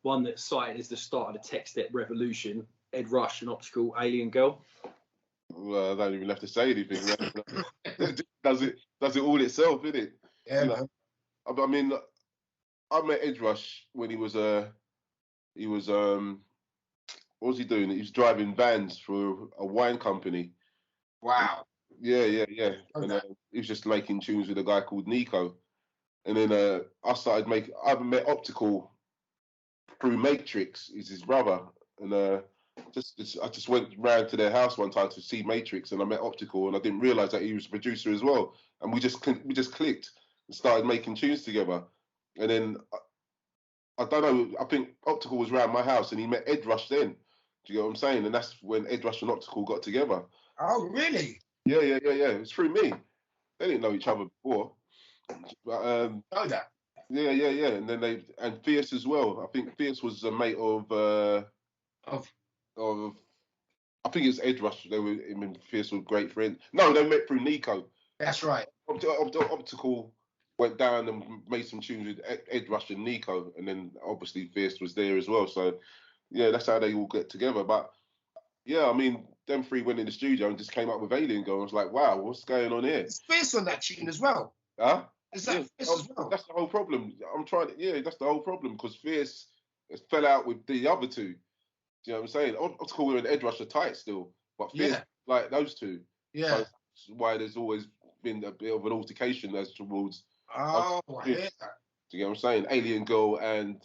one that's cited as the start of the tech step revolution, Ed Rush and Optical Alien Girl. Well, I don't even have to say anything. does it all itself, innit? Yeah, you know, man. I mean, I met Ed Rush when he was what was he doing? He was driving vans for a wine company. Wow. Yeah. And he was just making tunes with a guy called Nico. And then I met Optical through Matrix. He's his brother. And I just went round to their house one time to see Matrix, and I met Optical, and I didn't realise that he was a producer as well. And we just clicked and started making tunes together. And then I don't know. I think Optical was round my house, and he met Ed Rush then. Do you get what I'm saying? And that's when Ed Rush and Optical got together. Oh, really? Yeah. It's through me. They didn't know each other before. But, know that. Yeah. And then and Fierce as well. I think Fierce was a mate of I think it's Ed Rush. Him and Fierce were great friends. No, they met through Nico. That's right. Optical went down and made some tunes with Ed Rush and Nico, and then obviously Fierce was there as well. So yeah, that's how they all get together. But yeah, I mean, them three went in the studio and just came up with Alien Girl. I was like, wow, what's going on here? It's Fierce on that tune as well. Huh? Is that Fierce as well? That's the whole problem. That's the whole problem because Fierce fell out with the other two. Do you know what I'm saying? I'd call her an Ed Rusher tight still, but Fierce like those two. Yeah. So that's why there's always been a bit of an altercation as towards. Oh, I hear that. Do you get what I'm saying? Alien Girl and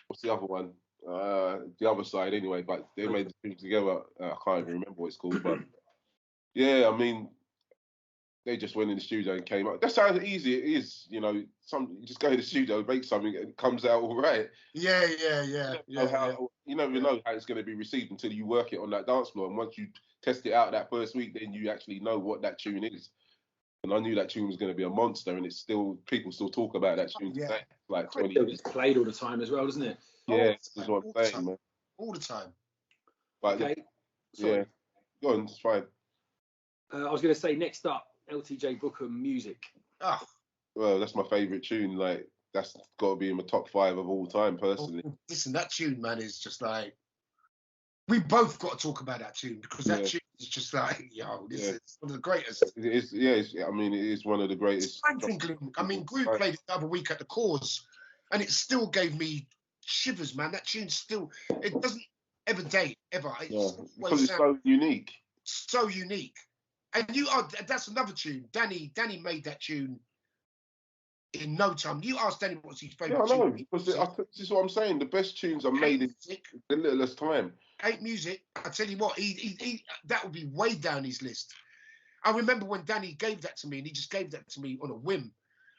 what's the other one? The other side anyway, but they made the two together. I can't even remember what it's called, but yeah, I mean, they just went in the studio and came out. That's how easy it is, you know. You just go in the studio, make something, and it comes out all right. Yeah. You never know how it's going to be received until you work it on that dance floor. And once you test it out that first week, then you actually know what that tune is. And I knew that tune was going to be a monster, and people still talk about that tune today. Like 20 years. It's played all the time as well, doesn't it? Yeah, that's what I'm saying, man. All the time. But okay. Yeah, go on, it's fine. I was going to say next up, LTJ Bookham Music. Oh. Well, that's my favourite tune. Like, that's got to be in my top 5 of all time, personally. Listen, that tune, man, is just like, we both got to talk about that tune because that tune is just like, this is one of the greatest. It is, I mean, it is one of the greatest. I mean, Groove played it the other week at the Cause, and it still gave me shivers, man. That tune still, it doesn't ever date, ever. Because it's so unique. So unique. And that's another tune. Danny made that tune in no time. You asked Danny what's his favourite tune. Yeah, I know. Because this is what I'm saying. The best tunes are made in the littlest time. Ain't music. I tell you what, he that would be way down his list. I remember when Danny gave that to me, and he just gave that to me on a whim,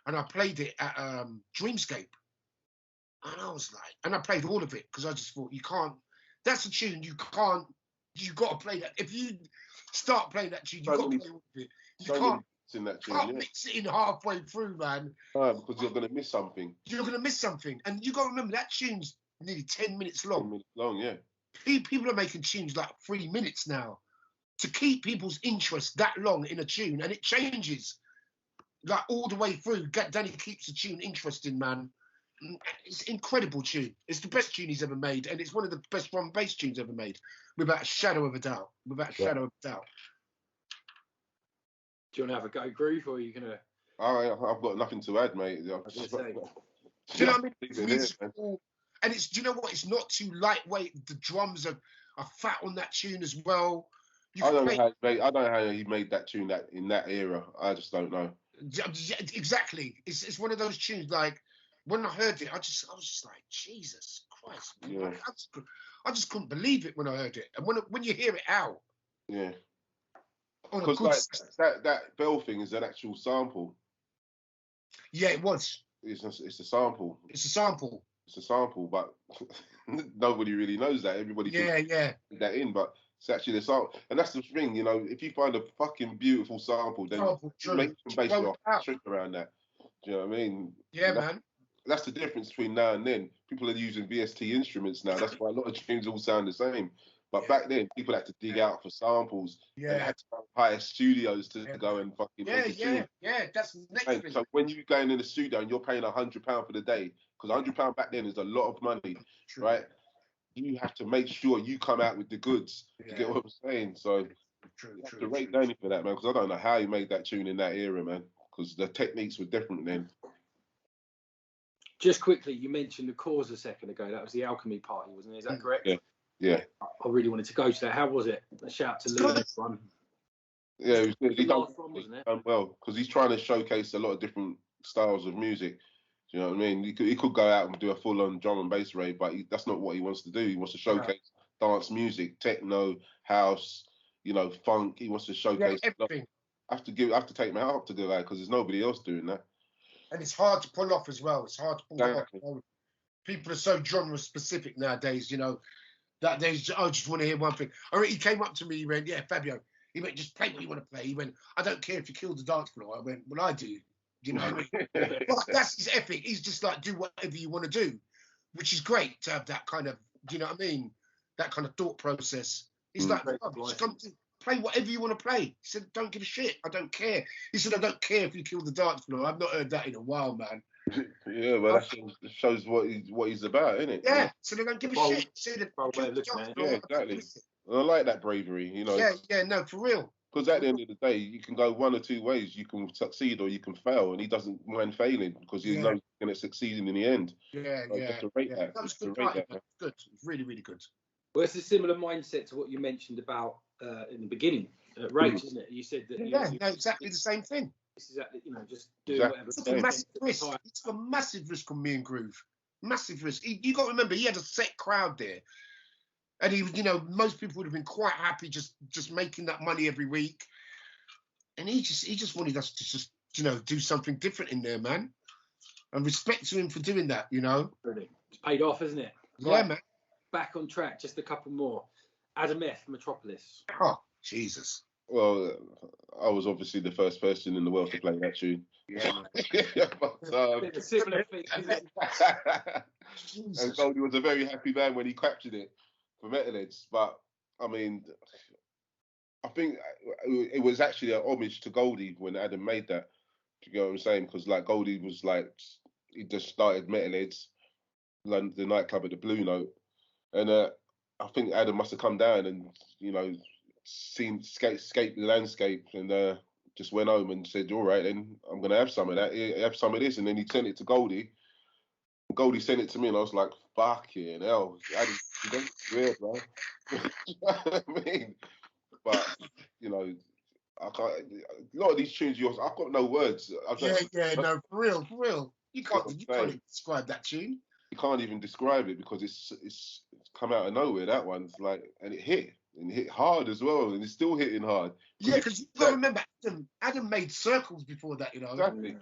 and I played it at Dreamscape, and I was like, and I played all of it because I just thought, you can't. That's a tune you got to play that. If you start playing that tune, you got to play all of it. You can't mix it in halfway through, man. No, because you're going to miss something. You're going to miss something, and you got to remember that tune's nearly 10 minutes long. 10 minutes long, yeah. People are making tunes like 3 minutes now to keep people's interest that long in a tune, and it changes like all the way through. Danny keeps the tune interesting, man. It's an incredible tune. It's the best tune he's ever made, and it's one of the best drum and bass tunes ever made, without a shadow of a doubt. Without a shadow of a doubt. Do you want to have a go, Groove, or are you gonna? I've got nothing to add, mate. Do you know what I mean? It's musical. And do you know what? It's not too lightweight. The drums are fat on that tune as well. I don't know how he made that tune in that era. I just don't know. Exactly. It's one of those tunes. Like when I heard it, I was just like, Jesus Christ. Yeah. I just couldn't believe it when I heard it. And when you hear it out. Yeah. Because that bell thing is an actual sample. Yeah, it was. It's a sample. It's a sample. It's a sample, but nobody really knows that. Everybody put that in, but it's actually the sample. And that's the thing, you know, if you find a fucking beautiful sample, then make some bass trick around that. Do you know what I mean? Yeah, man. That's the difference between now and then. People are using VST instruments now. That's why a lot of tunes all sound the same. But back then, people had to dig out for samples. Yeah. And had to hire studios to go and fucking Yeah, that's the next thing. So when you're going in the studio and you're paying £100 for the day, because £100 back then is a lot of money, right? You have to make sure you come out with the goods. You get what I'm saying? So you have to rate Danny for that, man, because I don't know how he made that tune in that era, man, because the techniques were different then. Just quickly, you mentioned the Cause a second ago. That was the Alchemy party, wasn't it? Is that correct? Yeah. I really wanted to go to that. How was it? A shout out to Lou on this one. Yeah, he done wasn't it? well, because he's trying to showcase a lot of different styles of music. Do you know what I mean? He could go out and do a full-on drum and bass rave, but that's not what he wants to do. He wants to showcase dance music, techno, house, you know, funk. He wants to showcase everything. I have to take my hat off to do that because there's nobody else doing that. And it's hard to pull off as well. It's hard to pull off. You know? People are so genre specific nowadays, you know. That days, I just want to hear one thing. He came up to me, he went, yeah, Fabio. He went, just play what you want to play. He went, I don't care if you kill the dance floor. I went, well, I do. You know what I mean? Well, that's his ethic. He's just like, do whatever you want to do, which is great to have that kind of, do you know what I mean? That kind of thought process. He's like, just come to play whatever you want to play. He said, don't give a shit. I don't care. He said, I don't care if you kill the dance floor. I've not heard that in a while, man. Yeah, well, that shows what he's about, isn't it? Yeah, so they don't give a shit. Yeah, exactly. I like that bravery, you know. Yeah, no, for real. Because at the end of the day, you can go one or two ways. You can succeed or you can fail, and he doesn't mind failing because he knows he's going to succeed in the end. Yeah, so just to rate that. That was Just good. to rate that. Good, really, really good. Well, it's a similar mindset to what you mentioned about in the beginning, Rage, isn't it? You said that. No, exactly the same thing. It's exactly, just doing whatever. It's a massive risk. It's a massive risk on me and Groove. Massive risk. You got to remember, he had a set crowd there. And he, most people would have been quite happy just making that money every week. And he just wanted us to just, do something different in there, man. And respect to him for doing that, Really. It's paid off, isn't it? Yeah, right. Man. Back on track, just a couple more. Adam F, Metropolis. Oh, Jesus. Well, I was obviously the first person in the world to play that tune. Yeah. But, a similar thing. And Goldie was a very happy man when he captured it for Metalheads. But, I mean, I think it was actually an homage to Goldie when Adam made that. Do you get what I'm saying? Because, like, Goldie was, like, he just started Metalheads, like, the nightclub at the Blue Note. And I think Adam must have come down and, seen escape the landscape and just went home and said, all right, then I'm going to have some of that, have some of this. And then he sent it to Goldie. Goldie sent it to me and I was like, fucking hell. Adam, that's weird, man. You know what I mean? But, I can't, a lot of these tunes, I've got no words. No, for real. You can't even describe that tune. You can't even describe it because it's come out of nowhere, that one's like, and it hit hard as well, and it's still hitting hard. Yeah, because you got to remember, Adam made Circles before that, Exactly.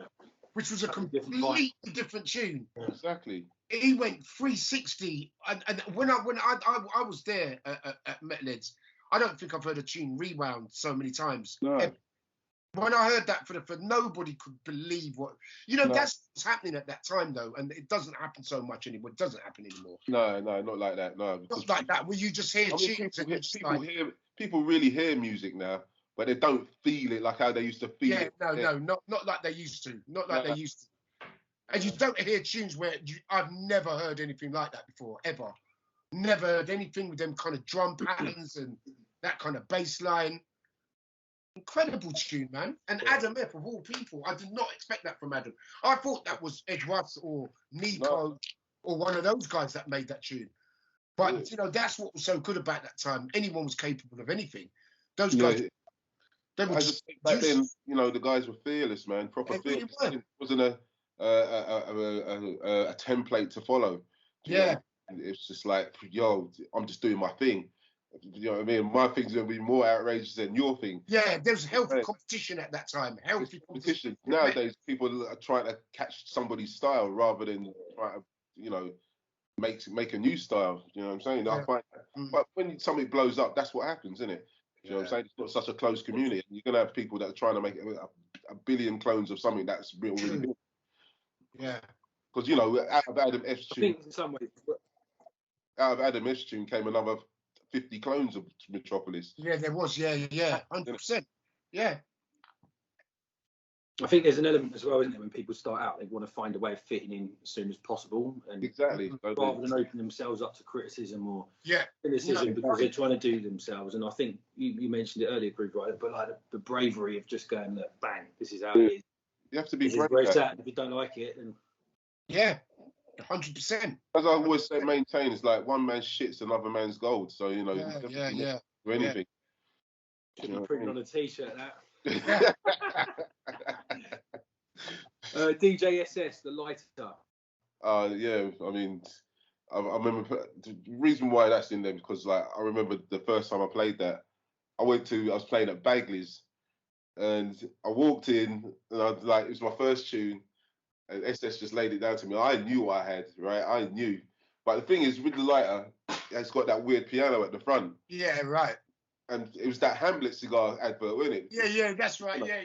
Which was a completely different tune. Exactly. He went 360, and when I was there at Metalheads, I don't think I've heard a tune rewound so many times. No. When I heard that for nobody could believe what that's what's happening at that time though, and it doesn't happen so much anymore. It doesn't happen anymore. No, not like that. No, not like that. Where you just hear tunes people really hear music now, but they don't feel it like how they used to feel it. Not like they used to. Not like they used to. And you don't hear tunes where I've never heard anything like that before, ever. Never heard anything with them kind of drum patterns and that kind of bass line. Incredible tune, man. And Adam F, of all people, I did not expect that from Adam. I thought that was Ed Russ or Nico or one of those guys that made that tune. But, that's what was so good about that time. Anyone was capable of anything. Those guys, they were just back then, the guys were fearless, man. Proper fearless. It wasn't a template to follow. Yeah. It's just like, I'm just doing my thing. You know what I mean? My thing's going to be more outrageous than your thing. Yeah, there's healthy competition at that time. Healthy competition. Nowadays, people are trying to catch somebody's style rather than trying to, make a new style. You know what I'm saying? Yeah. I find, but when something blows up, that's what happens, isn't it? You know what I'm saying? It's not such a close community. You're going to have people that are trying to make a billion clones of something that's really good. Yeah. Because, out of Adam F's tune, I think in some ways, out of Adam F's tune came another 50 clones of Metropolis. Yeah, there was. Yeah, 100%. Yeah. I think there's an element as well, isn't there? When people start out, they want to find a way of fitting in as soon as possible, and exactly rather than open themselves up to criticism or criticism because they're trying to do themselves. And I think you mentioned it earlier, Grooverider, but like the bravery of just going, look, bang, this is how it is. You have to be brave. If you don't like it, then 100%. As I always say, maintain is like one man's shit's another man's gold. So yeah. Do anything. Should be printed on a t-shirt. Yeah. DJ SS, the lighter. Yeah. I mean, I remember the reason why that's in there because like I remember the first time I played that, I was playing at Bagley's, and I walked in and I was like, it was my first tune. And SS just laid it down to me. I knew what I had, right? I knew. But the thing is, with the lighter, it's got that weird piano at the front. Yeah, right. And it was that Hamlet cigar advert, wasn't it? Yeah, that's right. Yeah.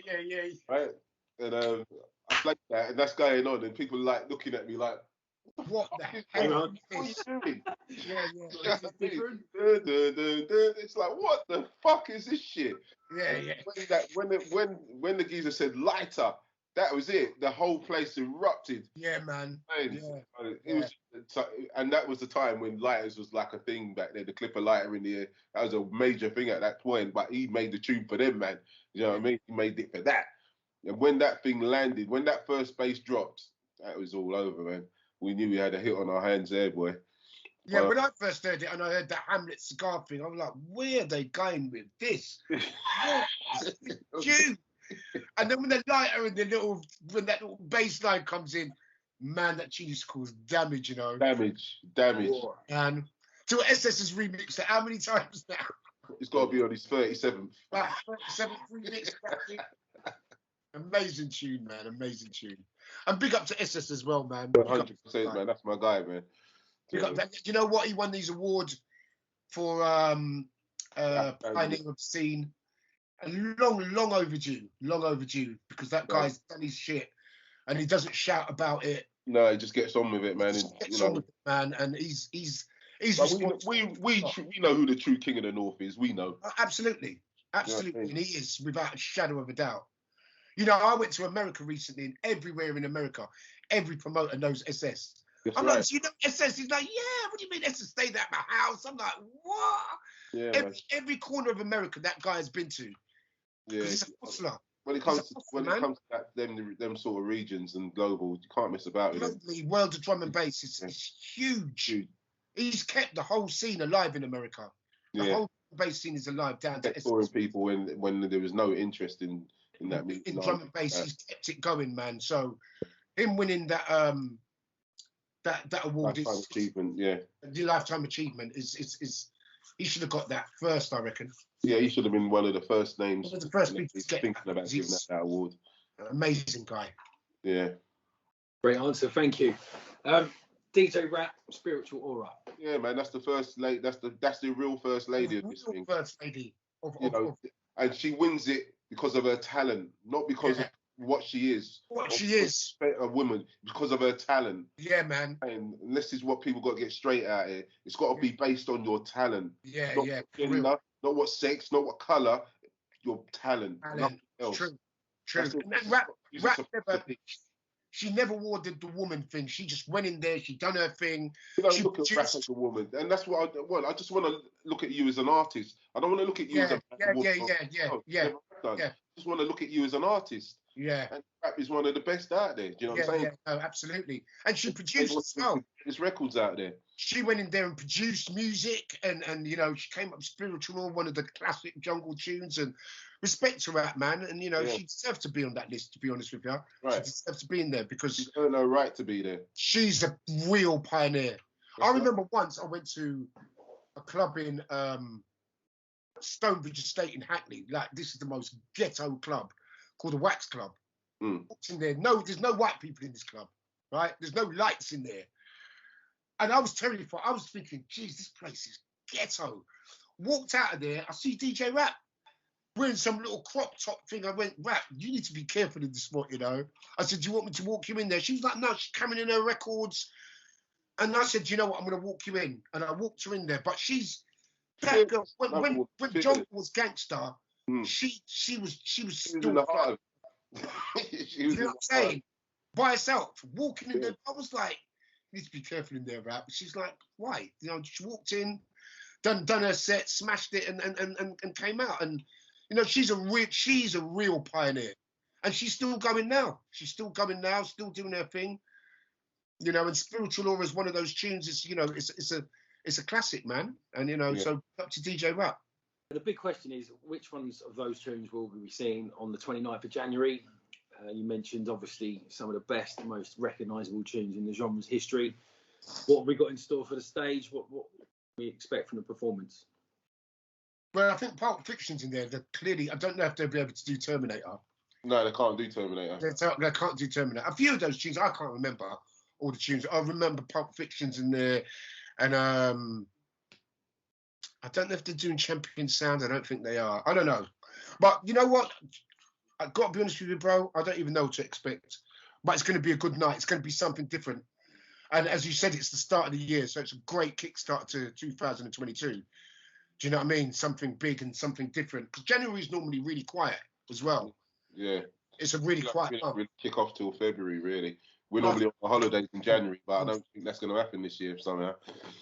Right? And I played that, and that's going on, and people like looking at me like, what the hell are you doing? Yeah. It's like, what the fuck is this shit? Yeah. When the geezer said lighter, that was it. The whole place erupted. Yeah, man. Man, Yeah. it was, and that was the time when lighters was like a thing back there. The clipper lighter in the air, that was a major thing at that point. But he made the tune for them, man. You know what I mean? He made it for that. And when that thing landed, when that first bass dropped, that was all over, man. We knew we had a hit on our hands there, boy. Yeah, when I first heard it and I heard that Hamlet cigar thing, I was like, where are they going with this? Tune. And then when the lighter and when that little bass line comes in, man, that tune just caused damage, you know. Damage. And so SS has remixed it how many times now? It's got to be on his 37th. 37th remix. Amazing tune, man. Amazing tune. And big up to SS as well, man. 100%, man. That's my guy, man. Big up that. You know what? He won these awards for Pioneer of the Scene. And long overdue, because that guy's done his shit and he doesn't shout about it. No, he just gets on with it, man. And he's we know who the true king of the North is. We know. Absolutely. And he is without a shadow of a doubt. You know, I went to America recently, and everywhere in America, every promoter knows SS. I'm like, you know SS? He's like, yeah. What do you mean SS stayed at my house? I'm like, what? Yeah, every corner of America that guy has been to. Yeah, he's a hustler. When it comes to them sort of regions and global, you can't mess about it. Globally, world of drum and bass is huge. He's kept the whole scene alive in America. The whole bass scene is alive down to touring people when there was no interest in that music. In drum and bass, he's kept it going, man. So him winning that that award lifetime achievement, the lifetime achievement is he should have got that first, I reckon. Yeah, he should have been one of the first names. One of the first people to get thinking about giving that award. Amazing guy. Yeah. Great answer, thank you. DJ Rap, Spiritual Aura. Yeah, man, that's the first lady. That's the real first lady of this thing. First lady and she wins it because of her talent, not because of what she is. A woman, because of her talent. Yeah, man. And this is what people got to get straight out here. It's got to be based on your talent. Not gender, not what sex, not what colour, your talent. Nothing else. True. And rap she never wore the woman thing. She just went in there, she done her thing. You don't look at rap as a woman. And that's what I want. I just want to look at you as an artist. I don't want to look at you as a woman. Yeah. I just want to look at you as an artist. Yeah. And rap is one of the best out there. Do you know what I'm saying? Yeah, no, absolutely. And she produced as well. There's records out there. She went in there and produced music and you know, she came up with Spiritual, one of the classic jungle tunes, and respect to that, man. And you know, she deserves to be on that list, to be honest with you. Right. She deserves to be in there because she's earned her right to be there. She's a real pioneer. I remember once I went to a club in Stonebridge Estate in Hackney. Like, this is the most ghetto club, called the Wax Club. Walked in there. No, there's no white people in this club, right? There's no lights in there. And I was terrified. I was thinking, geez, this place is ghetto. Walked out of there, I see DJ Rap wearing some little crop top thing. I went, Rap, you need to be careful in this spot, you know. I said, do you want me to walk you in there? She was like, no, she's coming in her records. And I said, you know what, I'm going to walk you in. And I walked her in there. But that girl, when John was gangster, she was still in the heart. You know what I'm saying? By herself, walking in there. I was like, you need to be careful in there, Rap. She's like, why? You know, she walked in, done her set, smashed it, and came out. And you know, she's a real pioneer, and she's still going now. Still doing her thing. You know, and Spiritual Aura is one of those tunes. It's, you know, it's a classic, man. And you know, so up to DJ Rap. The big question is, which ones of those tunes will we be seeing on the 29th of January? You mentioned, obviously, some of the best, most recognisable tunes in the genre's history. What have we got in store for the stage? What we expect from the performance? Well, I think Pulp Fiction's in there. They're clearly, I don't know if they'll be able to do Terminator. No, they can't do Terminator. They can't do Terminator. A few of those tunes, I can't remember all the tunes. I remember Pulp Fiction's in there. And I don't know if they're doing Champion Sound. I don't think they are. I don't know. But you know what? I've got to be honest with you, bro. I don't even know what to expect. But it's going to be a good night. It's going to be something different. And as you said, it's the start of the year. So it's a great kickstart to 2022. Do you know what I mean? Something big and something different. Because January is normally really quiet as well. Yeah. it's a really quiet month. Really kick off till February, really. We're normally on holidays in January, but I don't think that's going to happen this year somehow.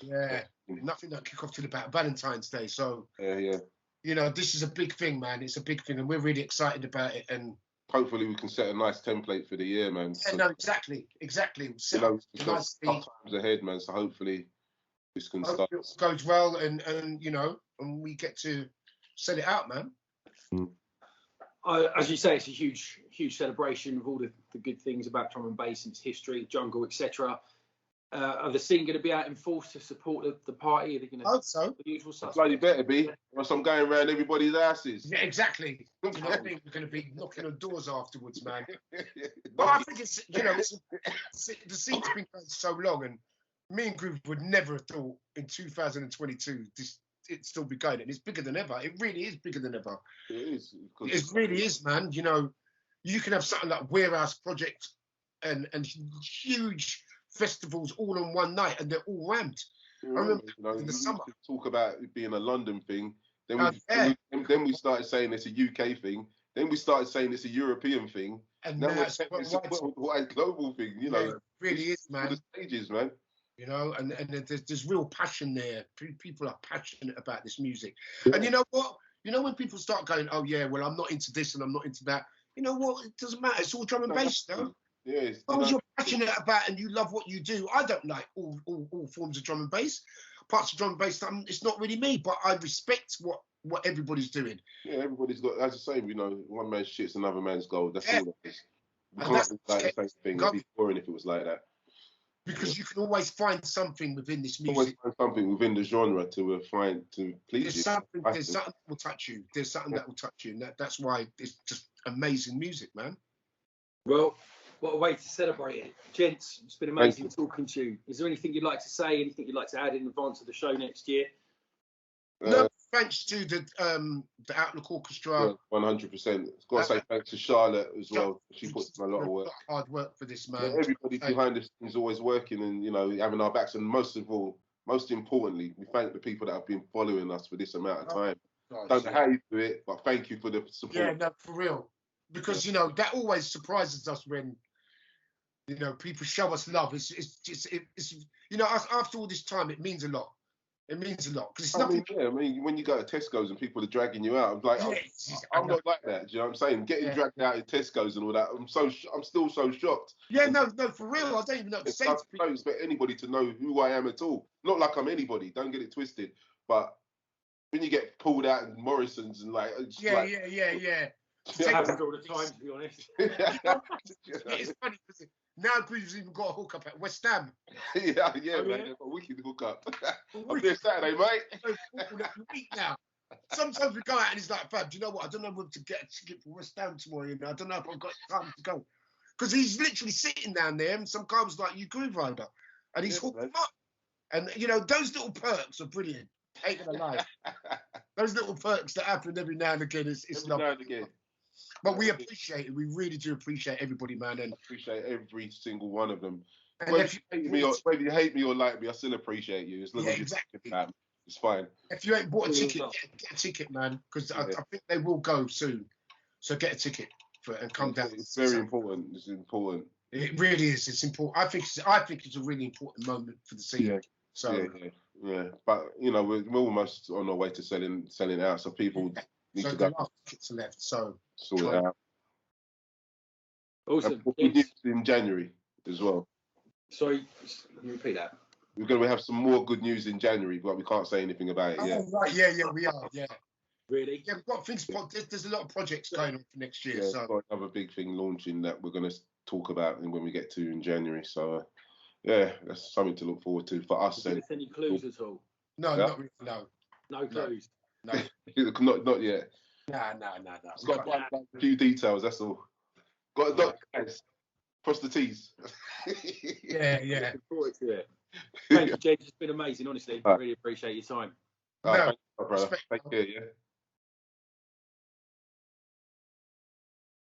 Yeah, nothing that kick off till about Valentine's Day. So yeah. You know, this is a big thing, man. It's a big thing, and we're really excited about it. And hopefully, we can set a nice template for the year, man. Yeah, no, exactly. You know, we've got tough times ahead, man. So hopefully, this can start. It goes well, and you know, and we get to set it out, man. As you say, it's a huge celebration of all the good things about drum and bass and its history, jungle, etc. Are the scene going to be out in force to support the party? Are they going to? I hope so. The usual suspects? Bloody better be. Or I'm going around everybody's asses. Yeah, exactly. You know what I mean? We're going to be knocking on doors afterwards, man. But I think it's, you know, the scene's been going so long, and me and Groove would never have thought in 2022 it'd still be going, and it's bigger than ever. It really is bigger than ever. It is. It really is, man. You know, you can have something like Warehouse Project and huge festivals all on one night, and they're all rammed. Yeah, I remember in the summer. Talk about it being a London thing. Then we started saying it's a UK thing. Then we started saying it's a European thing. And now it's a worldwide global thing. You know, it really is, man. The stages, man. You know, and there's real passion there. People are passionate about this music. Yeah. And you know what? You know when people start going, oh yeah, well I'm not into this and I'm not into that. You know what? It doesn't matter. It's all drum and bass, though. Yeah. As long as you're passionate about and you love what you do. I don't like all forms of drum and bass. Parts of drum and bass, it's not really me, but I respect what everybody's doing. Yeah, everybody's got, as I say, you know, one man's shit's another man's gold. That's all it is. We And can't be like the same thing. It'd be boring if it was like that. Because you can always find something within this music. Always find something within the genre to find to please there's you. something that will touch you. There's something that will touch you, and that's why it's just amazing music, man. Well, what a way to celebrate it. Gents, it's been amazing talking to you. Is there anything you'd like to say, anything you'd like to add in advance of the show next year? No, thanks to the Outlook Orchestra. 100%. Got to say thanks to Charlotte as well. She puts in a lot of work. Hard work for this, man. Yeah, everybody behind the scenes is always working and, you know, having our backs. And most importantly, we thank the people that have been following us for this amount of time. Don't know how you do it, but thank you for the support. Yeah, no, for real. Because, you know, that always surprises us when, you know, people show us love. It's you know, after all this time, it means a lot. It means a lot because it's nothing. I mean, when you go to Tesco's and people are dragging you out, I'm like, I'm not like that. Do you know what I'm saying? Getting dragged out in Tesco's and all that, I'm still so shocked. Yeah, no, for real. I don't even know what to say. I don't expect anybody to know who I am at all. Not like I'm anybody. Don't get it twisted. But when you get pulled out in Morrison's and like, yeah. It happens all the time, to be honest. It's funny because now Groove's even got a hookup at West Ham. Man. Got a wicked hookup. I'm there Saturday, mate. Week now. Sometimes we go out and he's like, Fab, do you know what? I don't know whether to get a ticket for West Ham tomorrow. You know, I don't know if I've got time to go. Because he's literally sitting down there and some guy was like, you Grooverider. And he's hooked him up. And, you know, those little perks are brilliant. Ain't gonna lie. Those little perks that happen every now and again is lovely. Now and again. But we appreciate it. We really do appreciate everybody, man. And appreciate every single one of them. And whether you hate me or like me, I still appreciate you. As long as exactly. It's fine. If you ain't bought a ticket, get a ticket, man. Because I think they will go soon. So get a ticket and come down. It's very important. It's important. It really is. It's important. I think it's a really important moment for the scene. Yeah. So yeah. But you know, we're almost on our way to selling out. So people need to go. The last tickets are left. So sort it out. Awesome. In January as well. Sorry, let me repeat that. We're going to have some more good news in January, but we can't say anything about it yet. Oh, right, yeah, we are, yeah. Really? Yeah, we've got things. There's a lot of projects going on for next year. Yeah, so we've got another big thing launching that we're going to talk about when we get to in January. So, yeah, that's something to look forward to for us. Give us any clues at all? No, not really, no. No clues? No. not yet. Nah. It's got a few details, that's all. Got a dot, guys. Cross the T's. Yeah. Looking forward to it. Thank you, James. It's been amazing, honestly. I really appreciate your time. Thank you, brother. Take care, yeah.